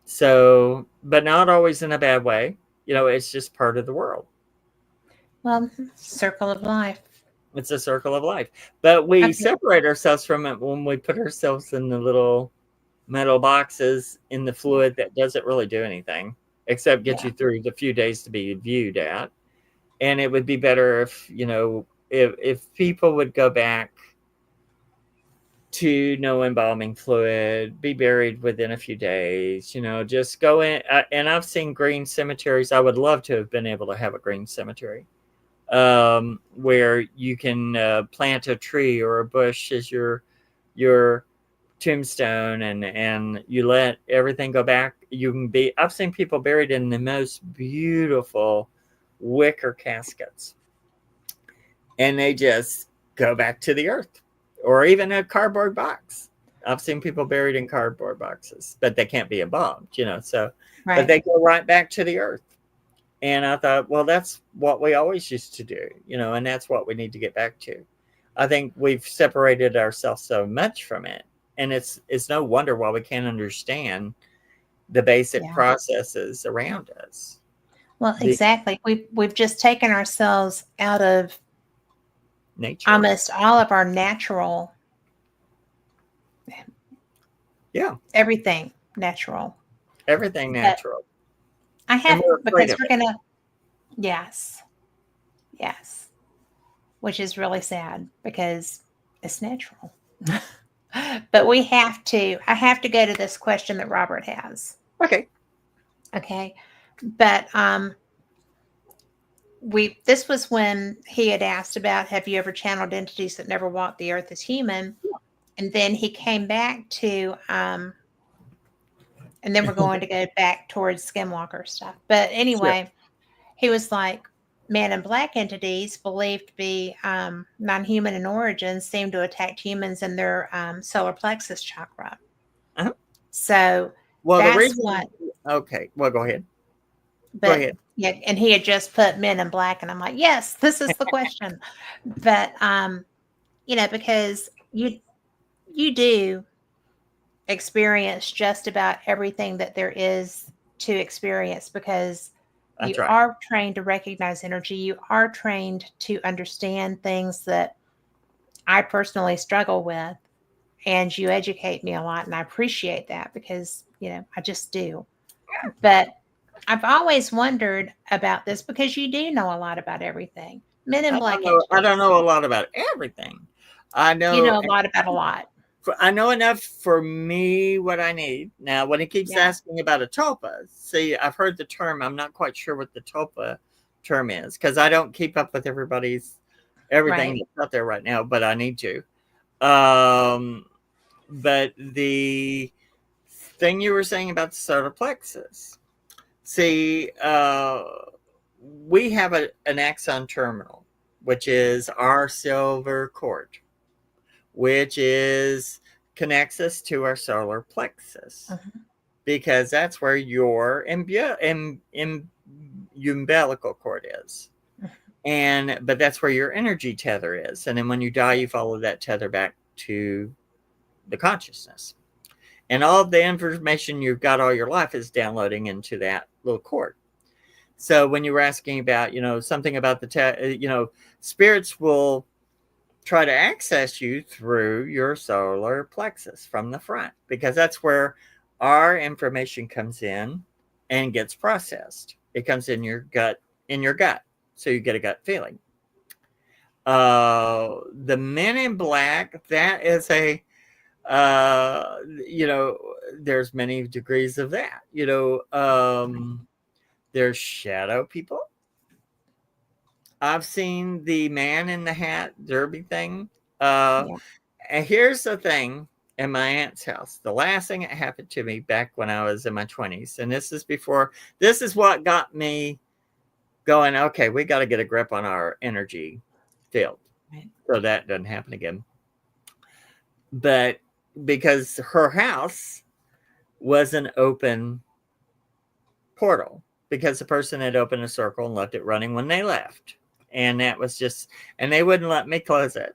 So, but not always in a bad way. You know, it's just part of the world. Well, circle of life. It's a circle of life. But we Okay. separate ourselves from it when we put ourselves in the little metal boxes in the Yeah, fluid that doesn't really do anything except get yeah, you through the few days to be viewed at. And it would be better if, you know, if people would go back to no embalming fluid, be buried within a few days, you know, just go in. And I've seen green cemeteries. I would love to have been able to have a green cemetery, where you can plant a tree or a bush as your tombstone, and you let everything go back. You can be, I've seen people buried in the most beautiful wicker caskets, and they just go back to the earth, or even a cardboard box. I've seen people buried in cardboard boxes, but they can't be embalmed, you know. So, but right. they go right back to the earth. And I thought, well, that's what we always used to do, you know, and that's what we need to get back to. I think we've separated ourselves so much from it, and it's no wonder why we can't understand the basic Yeah. processes around us. Well, The exactly. We've just taken ourselves out of nature, almost all of our natural, yeah, everything natural. everything But natural, I and have, we're afraid because of we're it. gonna, yes, yes, which is really sad because it's natural. But I have to go to this question that Robert has. Okay. Okay. But this was when he had asked about, have you ever channeled entities that never walked the earth as human? And then he came back to and then we're going to go back towards skinwalker stuff. But Sure. anyway, he was like, man in black entities believed to be non-human in origin seem to attack humans in their solar plexus chakra. Uh-huh. So Well, the that's reason, what, okay, well, go ahead. Go but ahead. yeah, and he had just put men in black, and I'm like, yes, this is the question. But because you do experience just about everything that there is to experience, because That's you right. are trained to recognize energy. You are trained to understand things that I personally struggle with. And you educate me a lot. And I appreciate that because, I just do. But I've always wondered about this because you do know a lot about everything. Men in black I don't entities. know a lot about everything. I You know know a lot about a lot. I know enough for me what I need. Now, when he keeps Yeah. asking about a tulpa, see, I've heard the term. I'm not quite sure what the tulpa term is because I don't keep up with everything Right. that's out there right now, but I need to. Um, but the thing you were saying about the solar plexus, see, we have an axon terminal, which is our silver cord, which is connects us to our solar plexus. Mhm. because that's where your umbilical cord is. But that's where your energy tether is. And then when you die, you follow that tether back to the consciousness. And all of the information you've got all your life is downloading into that little cord. So when you were asking about, something about the, spirits will try to access you through your solar plexus from the front, because that's where our information comes in and gets processed. It comes in your gut, so you get a gut feeling. The Men in Black, that is there's many degrees of that. There's shadow people. I've seen the man in the hat derby thing. And here's the thing. In my aunt's house, the last thing that happened to me back when I was in my 20s, and this is what got me going, okay, we got to get a grip on our energy field, so that doesn't happen again. But because her house was an open portal, because the person had opened a circle and left it running when they left, and that was just, and they wouldn't let me close it.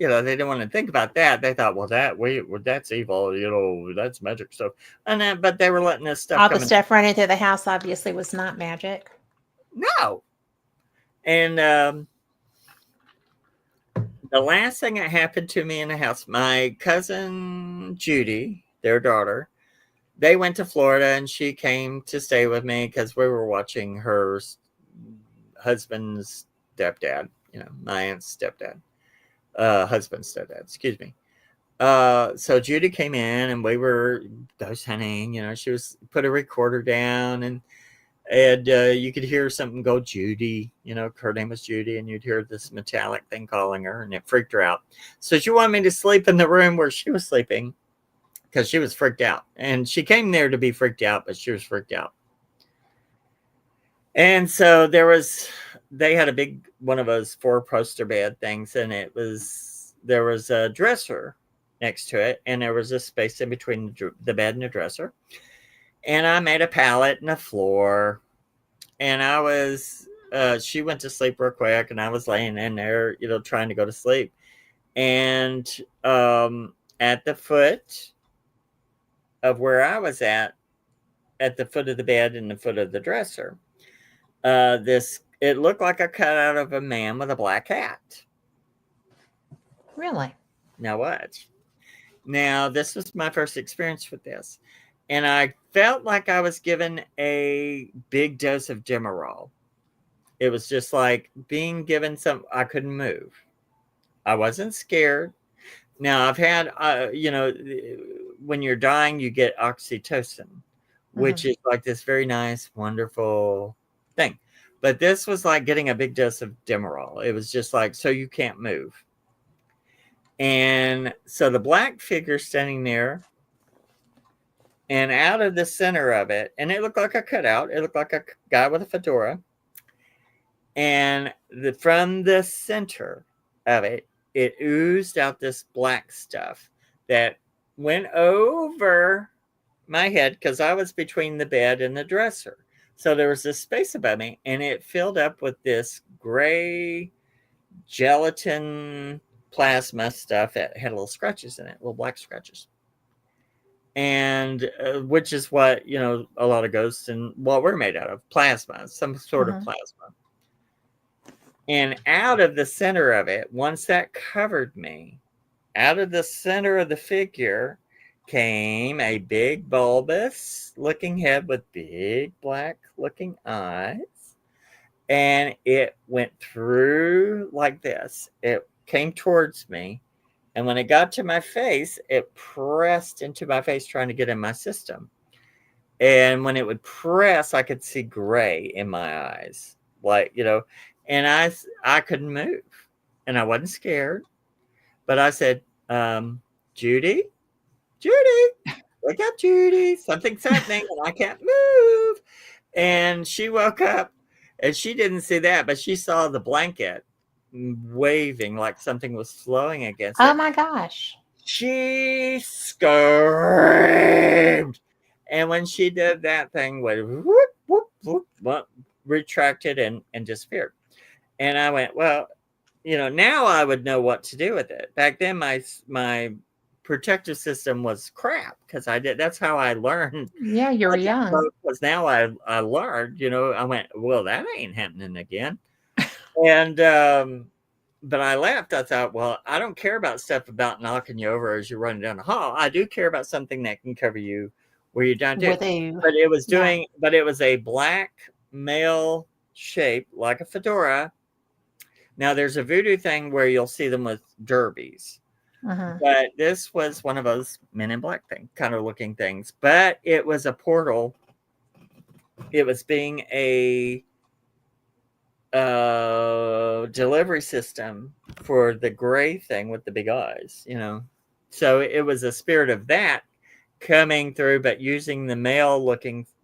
They didn't want to think about that. They thought, well, that's evil, that's magic stuff. But they were letting this stuff all the stuff running through the house obviously was not magic. No. And the last thing that happened to me in the house, my cousin Judy, their daughter, they went to Florida, and she came to stay with me because we were watching her husband's stepdad, my aunt's stepdad. Husband's stepdad, excuse me. So Judy came in, and we were ghost hunting. She was put a recorder down, and you could hear something go, Judy. Her name was Judy, and you'd hear this metallic thing calling her, and it freaked her out. So she wanted me to sleep in the room where she was sleeping because she was freaked out, and she came there to be freaked out, but she was freaked out. And so they had a big one of those 4-poster bed things, and there was a dresser next to it, and there was a space in between the bed and the dresser. And I made a pallet and a floor, and she went to sleep real quick, and I was laying in there, trying to go to sleep. And at the foot of where I was at the foot of the bed and the foot of the dresser, it looked like a cutout of a man with a black hat. Really? Now what? Now, this was my first experience with this. And I felt like I was given a big dose of Demerol. It was just like being given I couldn't move. I wasn't scared. Now, I've had, when you're dying, you get oxytocin, which is like this very nice, wonderful thing. But this was like getting a big dose of Demerol. It was just like, so you can't move. And so the black figure standing there, and out of the center of it, and it looked like a cutout. It looked like a guy with a fedora. And from the center of it, it oozed out this black stuff that went over my head, because I was between the bed and the dresser. So there was this space above me, and it filled up with this gray gelatin plasma stuff that had little scratches in it, little black scratches. And which is what, a lot of ghosts and what we're made out of, plasma, some sort of plasma. And out of the center of it, once that covered me, out of the center of the figure came a big bulbous looking head with big black looking eyes. And it went through like this. It came towards me. And when it got to my face, it pressed into my face, trying to get in my system. And when it would press, I could see gray in my eyes, and I couldn't move, and I wasn't scared. But I said, Judy, wake up, Judy, something's happening, and I can't move. And she woke up, and she didn't see that, but she saw the blanket waving like something was flowing against it. Oh my gosh. She screamed, And when she did that thing, went whoop, whoop, whoop, whoop, retracted and disappeared. And I went, well, now I would know what to do with it. Back then, my protective system was crap because that's how I learned. Yeah, you were young. Was now I learned, I went, well, that ain't happening again. And but I left. I thought, well, I don't care about stuff about knocking you over as you're running down the hall. I do care about something that can cover you where you're down to. With you. But it was a black male shape like a fedora. Now there's a voodoo thing where you'll see them with derbies. But this was one of those Men in Black thing kind of looking things. But it was a portal. It was being a delivery system for the gray thing with the big eyes, So it was a spirit of that coming through, but using the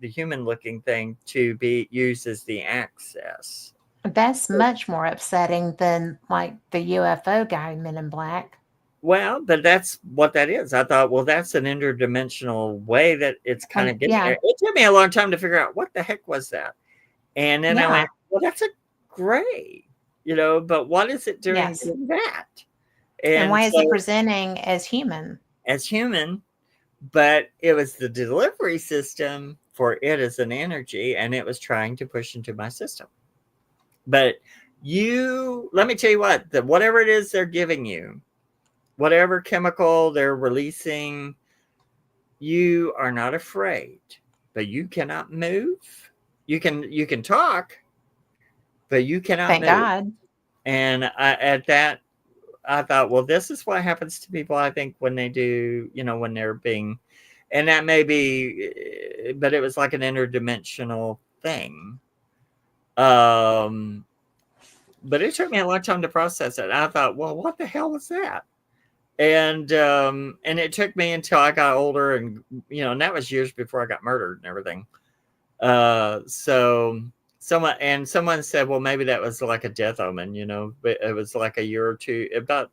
human looking thing to be used as the access. That's much more upsetting than like the UFO guy, Men in Black. Well, but that's what that is. I thought, well, that's an interdimensional way that it's kind of getting there. It took me a long time to figure out what the heck was that. And then I went, well, that's a gray, but what is it doing to that? And why is it presenting as human? As human, but it was the delivery system for it as an energy, and it was trying to push into my system. But let me tell you what, whatever it is they're giving you, whatever chemical they're releasing, you are not afraid, but you cannot move. You can talk, but you cannot move. Thank God. And I thought, well, this is what happens to people, I think, when they do, when they're being, and that may be, but it was like an interdimensional thing. But it took me a long time to process it. I thought, well, what the hell was that? And it took me until I got older, and and that was years before I got murdered and everything. So someone said, well, maybe that was like a death omen, but it was like a year or two, about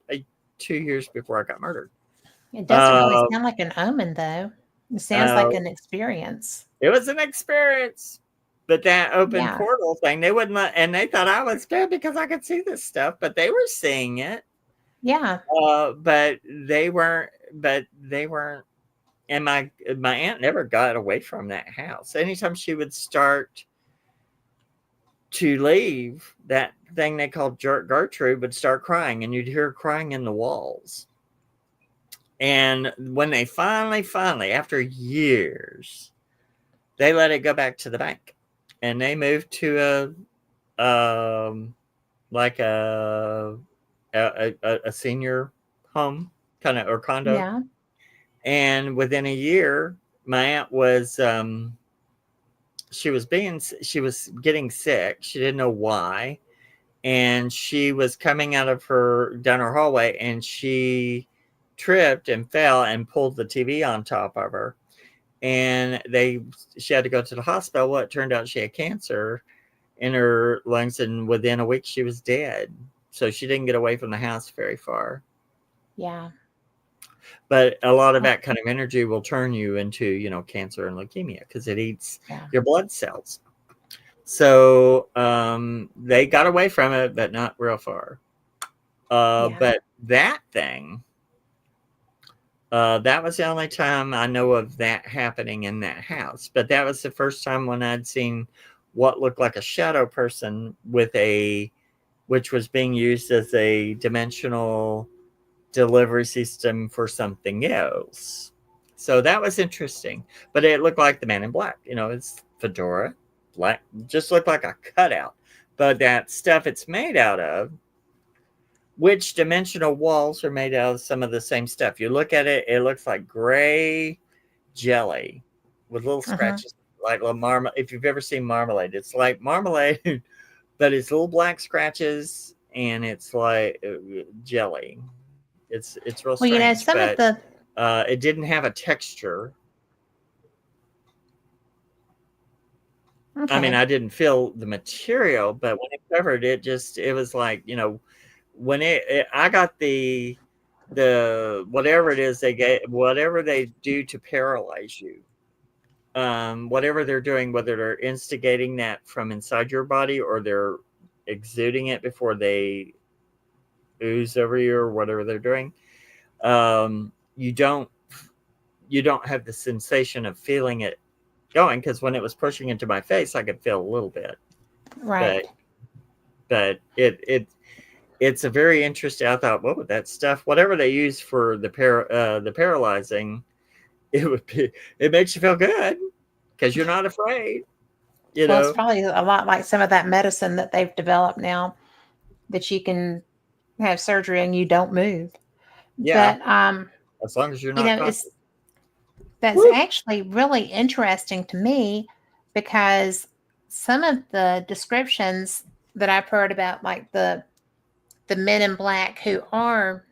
2 years before I got murdered. It doesn't really sound like an omen, though. It sounds like an experience. It was an experience. But that open portal thing, they wouldn't let, and they thought I was dead because I could see this stuff, but they were seeing it. Yeah. But they weren't, and my aunt never got away from that house. Anytime she would start to leave, that thing they called Gertrude would start crying, and you'd hear her crying in the walls. And when they finally, after years, they let it go back to the bank, and they moved to a senior home kind of, or condo. Yeah. And within a year, my aunt was she was getting sick. She didn't know why, and she was coming down her hallway, and she tripped and fell and pulled the TV on top of her, and she had to go to the hospital. Well, it turned out she had cancer in her lungs, and within a week she was dead. So she didn't get away from the house very far. Yeah. But a lot of that kind of energy will turn you into, cancer and leukemia, because it eats your blood cells. So they got away from it, but not real far. But that thing, that was the only time I know of that happening in that house. But that was the first time when I'd seen what looked like a shadow person which was being used as a dimensional delivery system for something else. So that was interesting. But it looked like the Man in Black. It's fedora, black, just looked like a cutout. But that stuff it's made out of, which dimensional walls are made out of some of the same stuff. You look at it, it looks like gray jelly with little scratches, like little marmalade. If you've ever seen marmalade, it's like marmalade, but it's little black scratches, and it's like jelly. It's real strange. Well, some of the it didn't have a texture. Okay. I mean, I didn't feel the material, but when it covered it, it was like, when I got the whatever it is whatever they do to paralyze you. whatever they're doing, whether they're instigating that from inside your body or they're exuding it before they ooze over you or whatever they're doing, you don't have the sensation of feeling it going, because when it was pushing into my face, I could feel a little bit, Right. but it's a very interesting. I thought, what would that stuff, whatever they use for the paralyzing, it makes you feel good because you're not afraid, you Well, it's know. probably a lot like some of that medicine that they've developed now that you can have surgery and you don't move. Yeah, But as long as you're not it's conscious. that's Woo! actually really interesting to me because some of the descriptions that I've heard about, like the men in black who are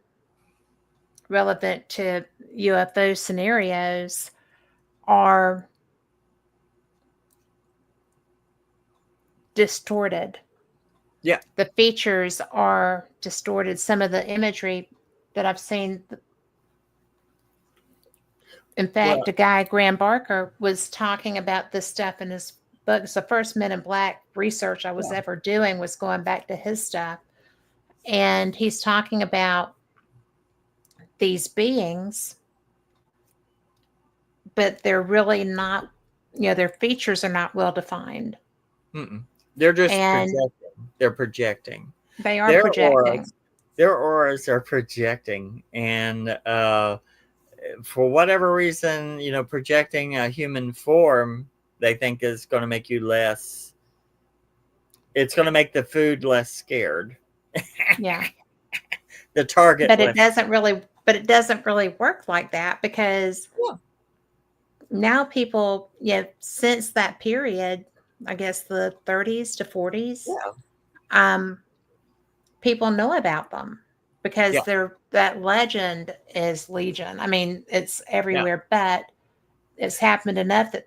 relevant to UFO scenarios, are distorted. Yeah. The features are distorted. Some of the imagery that I've seen, in fact, Well, a guy, Graham Barker, was talking about this stuff in his book. It's the first Men in Black research I was yeah. ever doing was going back to his stuff. And he's talking about these beings, but they're really not, their features are not well defined. Mm-mm. They're just And projecting. They're projecting. they are Their projecting. auras, their auras are projecting, and for whatever reason, projecting a human form, they think is going to make you less. It's going to make the food less scared. Yeah. The target But less. it doesn't really work like that because Yeah. now people, since that period, I guess the 30s to 40s, Yeah. um, people know about them because Yeah. that legend is legion. I mean, it's Yeah. everywhere, but it's happened enough that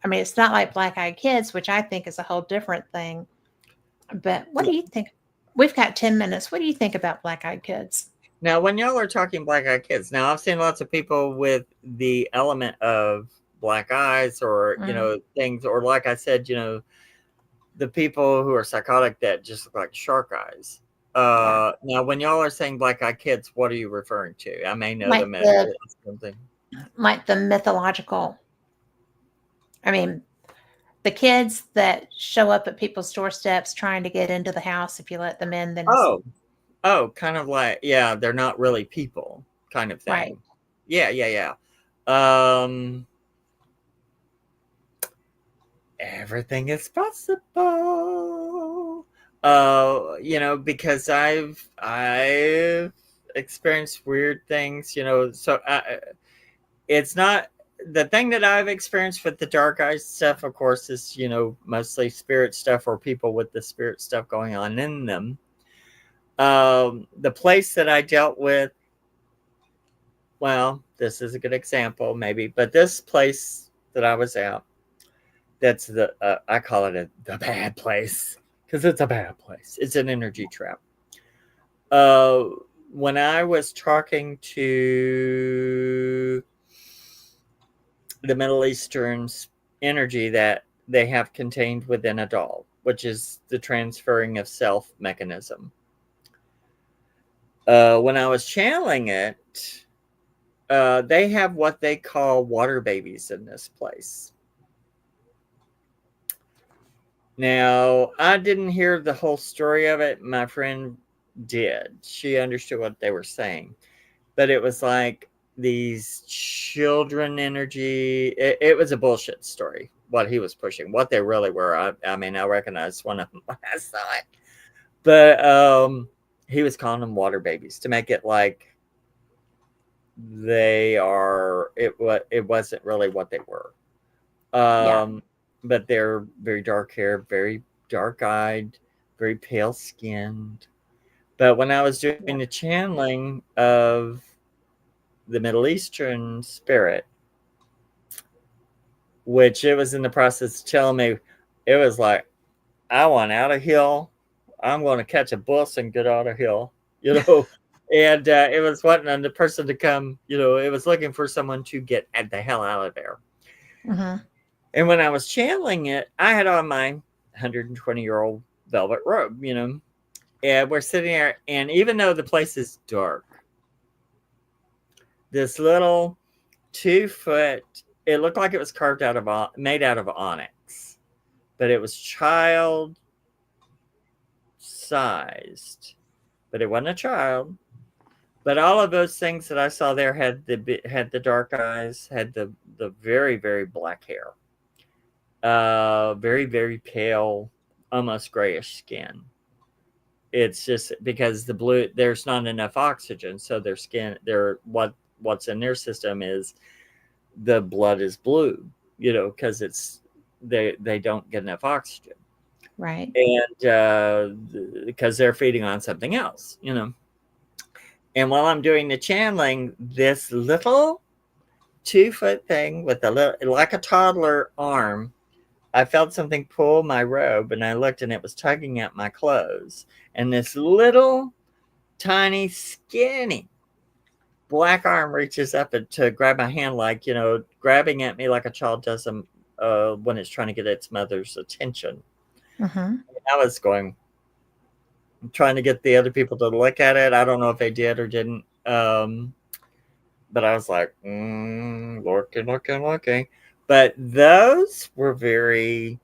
I mean, it's not like Black Eyed Kids, which I think is a whole different thing. But what Yeah. do you think? We've got 10 minutes. What do you think about Black Eyed Kids? Now, when y'all are talking black eyed kids, now I've seen lots of people with the element of black eyes, or Mm, things, or like I said, the people who are psychotic that just look like shark eyes. yeah. Now, when y'all are saying black eyed kids, what are you referring to? I may know Like them as the something. like the mythological. I mean, the kids that show up at people's doorsteps trying to get into the house, if you let them in, then it's Oh, kind of like, yeah, they're not really people, kind of right. thing. Yeah, yeah, yeah. Everything is possible. Because I've experienced weird things, so it's not the thing that I've experienced with the dark eyes stuff, of course, is, mostly spirit stuff or people with the spirit stuff going on in them. The place that I dealt with, well, this is a good example, maybe, but this place that I was at, that's I call it the bad place, because it's a bad place. It's an energy trap. Uh, when I was talking to the Middle Eastern energy that they have contained within a doll, which is the transferring of self mechanism. When I was channeling it, they have what they call water babies in this place. Now, I didn't hear the whole story of it. My friend did. She understood what they were saying. But it was like these children energy. It was a bullshit story, what he was pushing. What they really were, I mean, I recognized one of them when I saw it. But he was calling them water babies to make it like they are. It wasn't really what they were. Yeah. But they're very dark hair, very dark eyed, very pale skinned. But when I was doing Yeah. the channeling of the Middle Eastern spirit, which it was in the process of telling me, it was like, I want out of here. I'm going to catch a bus and get out of here, you know. And it was wanting the person to come, it was looking for someone to get the hell out of there. Hmm. And when I was channeling it, I had on my 120-year-old velvet robe, and we're sitting there, and even though the place is dark, this little 2 foot, it looked like it was made out of onyx, but it was child sized, but it wasn't a child. But all of those things that I saw there had the dark eyes, had the very, very black hair, very, very pale, almost grayish skin. It's just because the blue, there's not enough oxygen, so their skin, what's in their system is the blood is blue, because they don't get enough oxygen, Right. and because they're feeding on something else, And while I'm doing the channeling, this little 2 foot thing with a little, like a toddler arm, I felt something pull my robe, and I looked, and it was tugging at my clothes. And this little, tiny, skinny black arm reaches up to grab my hand, like, grabbing at me like a child does when it's trying to get its mother's attention. Mm-hmm. I was trying to get the other people to look at it. I don't know if they did or didn't. But I was like, looking. But those were very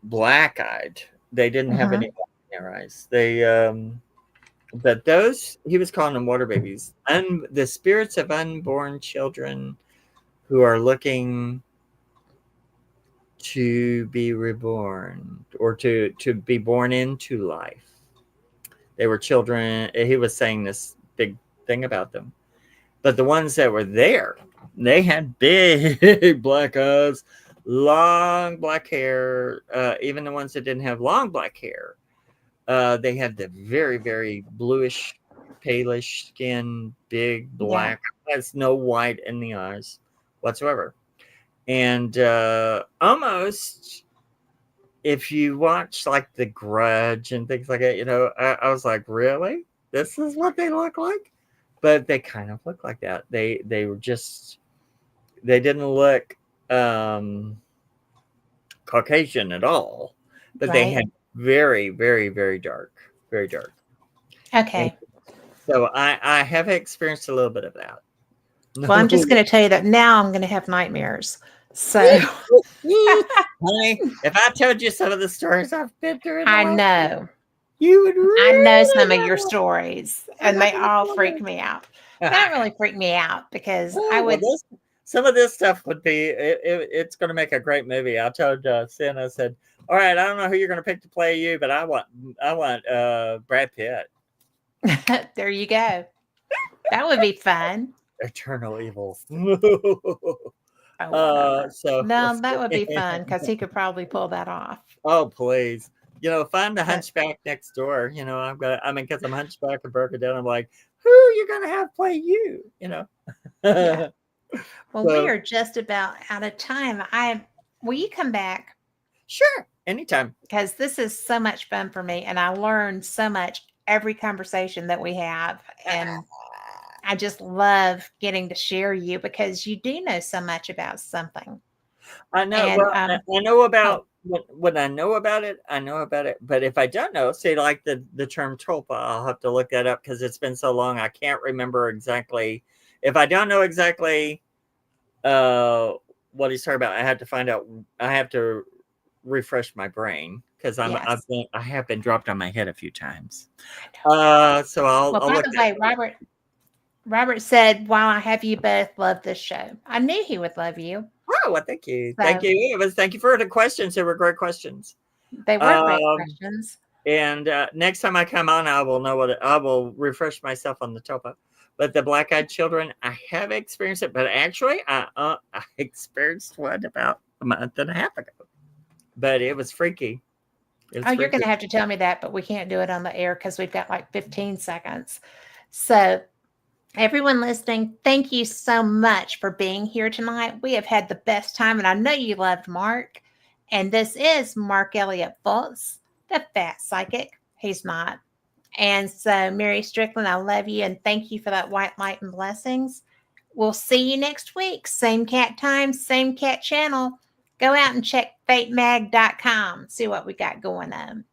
black-eyed. They didn't have any black in their eyes. But those, he was calling them water babies. The spirits of unborn children who are looking to be reborn or to be born into life. They were children. He was saying this big thing about them. But the ones that were there, they had big black eyes, long black hair. Even the ones that didn't have long black hair, they had the very, very bluish, palish skin, big black eyes, no white in the eyes whatsoever. And almost, if you watch like The Grudge and things like that, I was like, really? This is what they look like? But they kind of look like that. They were just, they didn't look Caucasian at all, but they had very, very, very dark, very dark. Okay. And so I have experienced a little bit of that. Well, I'm just going to tell you that now I'm going to have nightmares. So, honey, if I told you some of the stories I've been through, I know. You would really I know some of your stories, and they all freak me out. They don't really freak me out because I would. Well, some of this stuff would be. It's going to make a great movie. I told Sin, I said, "All right, I don't know who you're going to pick to play you, but I want Brad Pitt." There you go. That would be fun. Eternal evil. So no, that would be fun because he could probably pull that off. Oh, please. Find the hunchback next door. Because I'm hunchback and broken down. I'm like, who are you going to have play you? Yeah. Well, we are just about out of time. Will you come back? Sure. Anytime. Because this is so much fun for me. And I learned so much every conversation that we have. And I just love getting to share you because you do know so much about something. I know. And, I know about when I know about it, I know about it. But if I don't know, say like the term tulpa, I'll have to look that up because it's been so long. I can't remember exactly. If I don't know exactly what he's talking about, I have to find out. I have to refresh my brain because I have been dropped on my head a few times. So I'll. Well, by the way, Robert said, "While I have you both, love this show." I knew he would love you. Oh, well, thank you. Thank you. Thank you for the questions. They were great questions. They were great questions. And next time I come on, I will know I will refresh myself on the topa. But the black-eyed children, I have experienced it. But actually, I experienced one about a month and a half ago. But it was freaky. You're going to have to tell me that, but we can't do it on the air because we've got like 15 seconds. So everyone listening, thank you so much for being here tonight. We have had the best time, and I know you loved Mark. And this is Mark Elliott Fults, the fat psychic. He's not. And so, Mary Strickland, I love you, and thank you for that white light and blessings. we'll see you next week. Same cat time, same cat channel. Go out and check fatemag.com. See what we got going on.